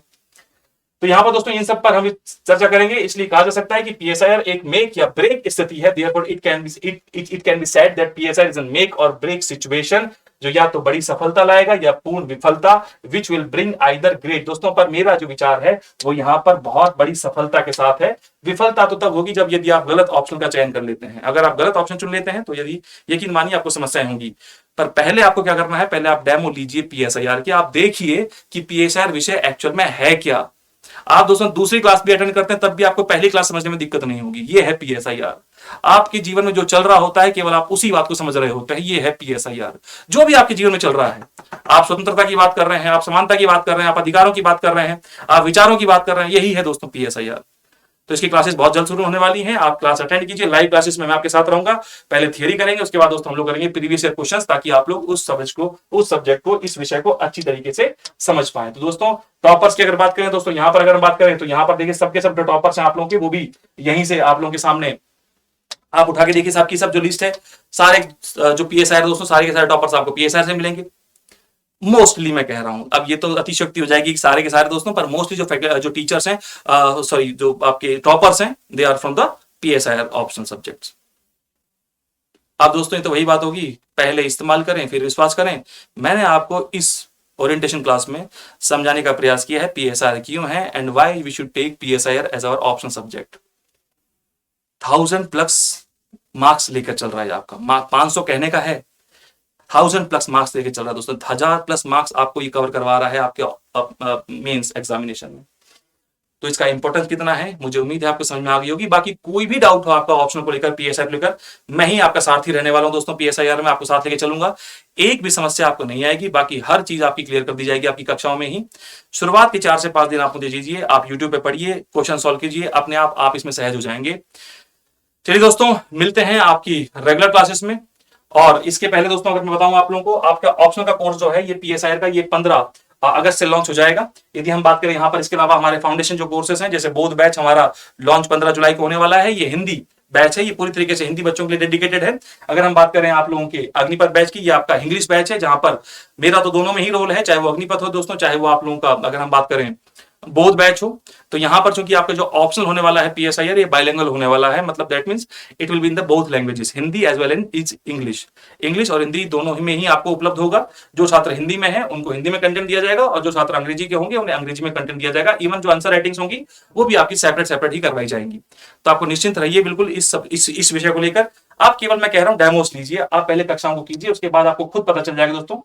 तो यहां पर दोस्तों इन सब पर हम चर्चा करेंगे, इसलिए कहा जा सकता है कि पीएसआईआर एक मेक या ब्रेक स्थिति है। Therefore it can be said that PSIR is a make और ब्रेक सिचुएशन, जो या तो बड़ी सफलता लाएगा या पूर्ण विफलता, which will bring either great. दोस्तों पर मेरा जो विचार है वो यहां पर बहुत बड़ी सफलता के साथ है। विफलता तो तब होगी जब यदि आप गलत ऑप्शन का चयन कर लेते हैं। अगर आप गलत ऑप्शन चुन लेते हैं तो यदि यकीन मानिए आपको समस्याएं होंगी। पर पहले आपको क्या करना है, पहले आप डेमो लीजिए पीएसआईआर की, आप देखिए कि पीएसआईआर विषय एक्चुअल में है क्या। आप दोस्तों दूसरी क्लास भी अटेंड करते हैं तब भी आपको पहली क्लास समझने में दिक्कत नहीं होगी। ये है पीएसआईआर। आपके जीवन में जो चल रहा होता है केवल आप उसी बात को समझ रहे होते हैं, ये है पीएसआईआर। जो भी आपके जीवन में चल रहा है, आप स्वतंत्रता की बात कर रहे हैं, आप समानता की बात कर रहे हैं, आप अधिकारों की बात कर रहे हैं, आप विचारों की बात कर रहे हैं, यही है दोस्तों पीएसआईआर। तो इसकी क्लासेस बहुत जल्द शुरू होने वाली हैं, आप क्लास अटेंड कीजिए। लाइव क्लासेस में मैं आपके साथ रहूंगा। पहले थियरी करेंगे, उसके बाद दोस्तों हम लोग करेंगे प्रीवियस ईयर क्वेश्चंस, ताकि आप लोग उस सब्जेक्ट को इस विषय को अच्छी तरीके से समझ पाए। तो दोस्तों टॉपर्स की अगर बात करें दोस्तों, यहां पर अगर हम बात करें तो यहां पर देखिए सबके सब जो टॉपर्स हैं आप लोगों के, वो भी यहीं से आप लोगों के सामने आप उठा के देखिए, सबकी सब जो लिस्ट है, सारे जो पीएसआईआर दोस्तों, सारे के सारे टॉपर्स आपको पीएसआईआर से मिलेंगे। मोस्टली मैं कह रहा हूं, अब ये तो अतिशक्ति हो जाएगी सारे के सारे दोस्तों, पर मोस्टली जो टीचर्स हैं, सॉरी जो आपके टॉपर्स हैं, they are from the PSIR optional subjects. अब दोस्तों ये तो वही बात होगी, पहले इस्तेमाल करें फिर विश्वास करें। मैंने आपको इस ओरिएंटेशन क्लास में समझाने का प्रयास किया है पीएसआईआर क्यों है and why we should take PSIR as our optional subject. 1000 plus marks लेकर चल रहा है आपका, 500 कहने का है, 1000+ मार्क्स लेके चल रहा है दोस्तों, 1000+ मार्क्स आपको ये कवर करवा रहा है आपके मेंस एग्जामिनेशन में। तो इसका इंपॉर्टेंस कितना है मुझे उम्मीद है आपको समझ में आ गई होगी। बाकी कोई भी डाउट हो आपका ऑप्शन को लेकर, पीएसआई को लेकर, मैं ही आपका सारथी रहने वाला हूं दोस्तों। पीएसआईआर में आपको साथ लेके चलूंगा, एक भी समस्या आपको नहीं आएगी। बाकी हर चीज आपकी क्लियर कर दी जाएगी आपकी कक्षाओं में ही। शुरुआत के 4 से 5 दिन आप मुझे दीजिए, आप यूट्यूब पे पढ़िए, क्वेश्चन सॉल्व कीजिए, अपने आप इसमें सहज हो जाएंगे। चलिए दोस्तों, मिलते हैं आपकी रेगुलर क्लासेस में। और इसके पहले दोस्तों अगर मैं बताऊं आप लोगों को, आपका ऑप्शनल का कोर्स जो है ये पीएसआईआर का, ये 15 अगस्त से लॉन्च हो जाएगा। यदि हम बात करें यहाँ पर, इसके अलावा हमारे फाउंडेशन जो कोर्सेज हैं, जैसे बोध बैच हमारा लॉन्च 15 जुलाई को होने वाला है। ये हिंदी बैच है, ये पूरी तरीके से हिंदी बच्चों के लिए डेडिकेटेड है। अगर हम बात करें आप लोगों के अग्निपथ बैच की, ये आपका इंग्लिश बैच है, जहां पर मेरा तो दोनों में ही रोल है, चाहे वो अग्निपथ हो दोस्तों, चाहे वो आप लोगों का अगर हम बात करें बोध बैच हो। तो यहां पर चूंकि आपका जो ऑप्शनल होने वाला है पीएसआईआर, ये बाइलिंगुअल होने वाला है, मतलब that means it will be in the both languages, Hindi as well as English. English और हिंदी दोनों में ही आपको उपलब्ध होगा। जो छात्र हिंदी में है उनको हिंदी में कंटेंट दिया जाएगा, और जो छात्र अंग्रेजी के होंगे उन्हें अंग्रेजी में कंटेंट दिया जाएगा। इवन जो आंसर राइटिंग्स होंगी वो भी आपकी सेपरेट ही करवाई जाएंगी। तो आपको निश्चिंत रहिए बिल्कुल इस विषय को लेकर। आप केवल, मैं कह रहा हूं, डेमोस लीजिए, आप पहले कक्षाओं को कीजिए, उसके बाद आपको खुद पता चल जाएगा दोस्तों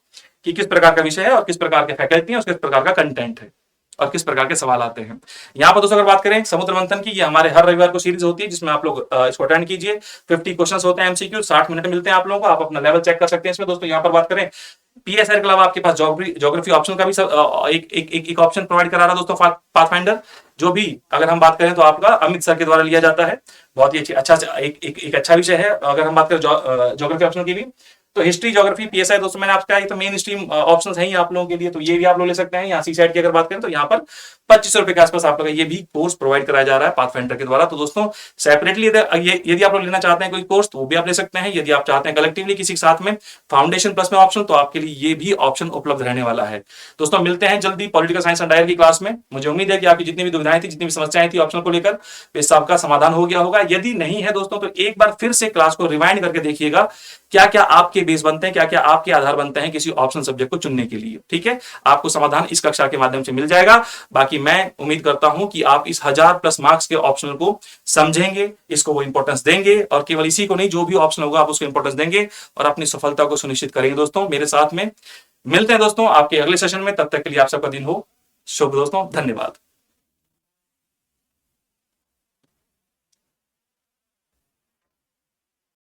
कि किस प्रकार का विषय है और किस प्रकार के फैकल्टी है, किस प्रकार का कंटेंट है और किस प्रकार के सवाल आते हैं। यहाँ पर दोस्तों अगर बात करें समुद्र मंथन की, ये हमारे हर रविवार को सीरीज होती है, जिसमें आप लोग इसको अटेंड कीजिए। 50 क्वेश्चंस होते हैं एमसीक्यू, 60 मिनट मिलते हैं आप लोगों को, आप अपना लेवल चेक कर सकते हैं इसमें दोस्तों। यहाँ पर बात करें पीएसआईआर के अलावा आपके पास ज्योग्राफी ऑप्शन का भी एक ऑप्शन प्रोवाइड करा रहा है दोस्तों, पाथफाइंडर, जो भी अगर हम बात करें तो आपका अमित सर के द्वारा लिया जाता है। बहुत ही एक अच्छा विषय है। अगर हम बात करें ज्योग्राफी ऑप्शन की भी, तो हिस्ट्री, ज्योग्राफी, पीएसआई दोस्तों मैंने आपका, ये तो मेन स्ट्रीम ऑप्शंस हैं ही आप लोगों के लिए, तो ये भी आप लोग ले सकते हैं। यहाँ सी साइड की अगर बात करें तो यहाँ पर 2500 रुपए के आसपास आप लोग ये भी कोर्स प्रोवाइड कराया जा रहा है पाथफाइंडर के द्वारा। तो दोस्तों सेपरेटली यदि आप लोग लेना चाहते हैं कोई कोर्स तो वो भी आप ले सकते हैं। यदि आप चाहते हैं कलेक्टिवली किसी के साथ में फाउंडेशन प्लस में ऑप्शन, तो आपके लिए ये भी ऑप्शन उपलब्ध रहने वाला है। दोस्तों मिलते हैं जल्दी पॉलिटिकल साइंस एंड डायर की क्लास में। मुझे उम्मीद है कि आपकी जितनी भी दुविधाएं थी, जितनी भी समस्याएं थी ऑप्शन को लेकर, इस सबका समाधान हो गया होगा। यदि नहीं है दोस्तों तो एक बार फिर से क्लास को रिवाइंड करके देखिएगा, क्या क्या आपके बेस बनते हैं, क्या क्या आपके आधार बनते हैं किसी ऑप्शन सब्जेक्ट को चुनने के लिए। ठीक है, आपको समाधान इस कक्षा के माध्यम से मिल जाएगा। बाकी मैं उम्मीद करता हूं कि आप इस 1000+ मार्क्स के ऑप्शनल को समझेंगे, इसको वो इंपॉर्टेंस देंगे, और केवल इसी को नहीं, जो भी ऑप्शन होगा आप उसको इंपॉर्टेंस देंगे और अपनी सफलता को सुनिश्चित करेंगे। दोस्तों मेरे साथ में मिलते हैं दोस्तों आपके अगले सेशन में, तब तक के लिए आप सबका दिन हो शुभ दोस्तों, धन्यवाद।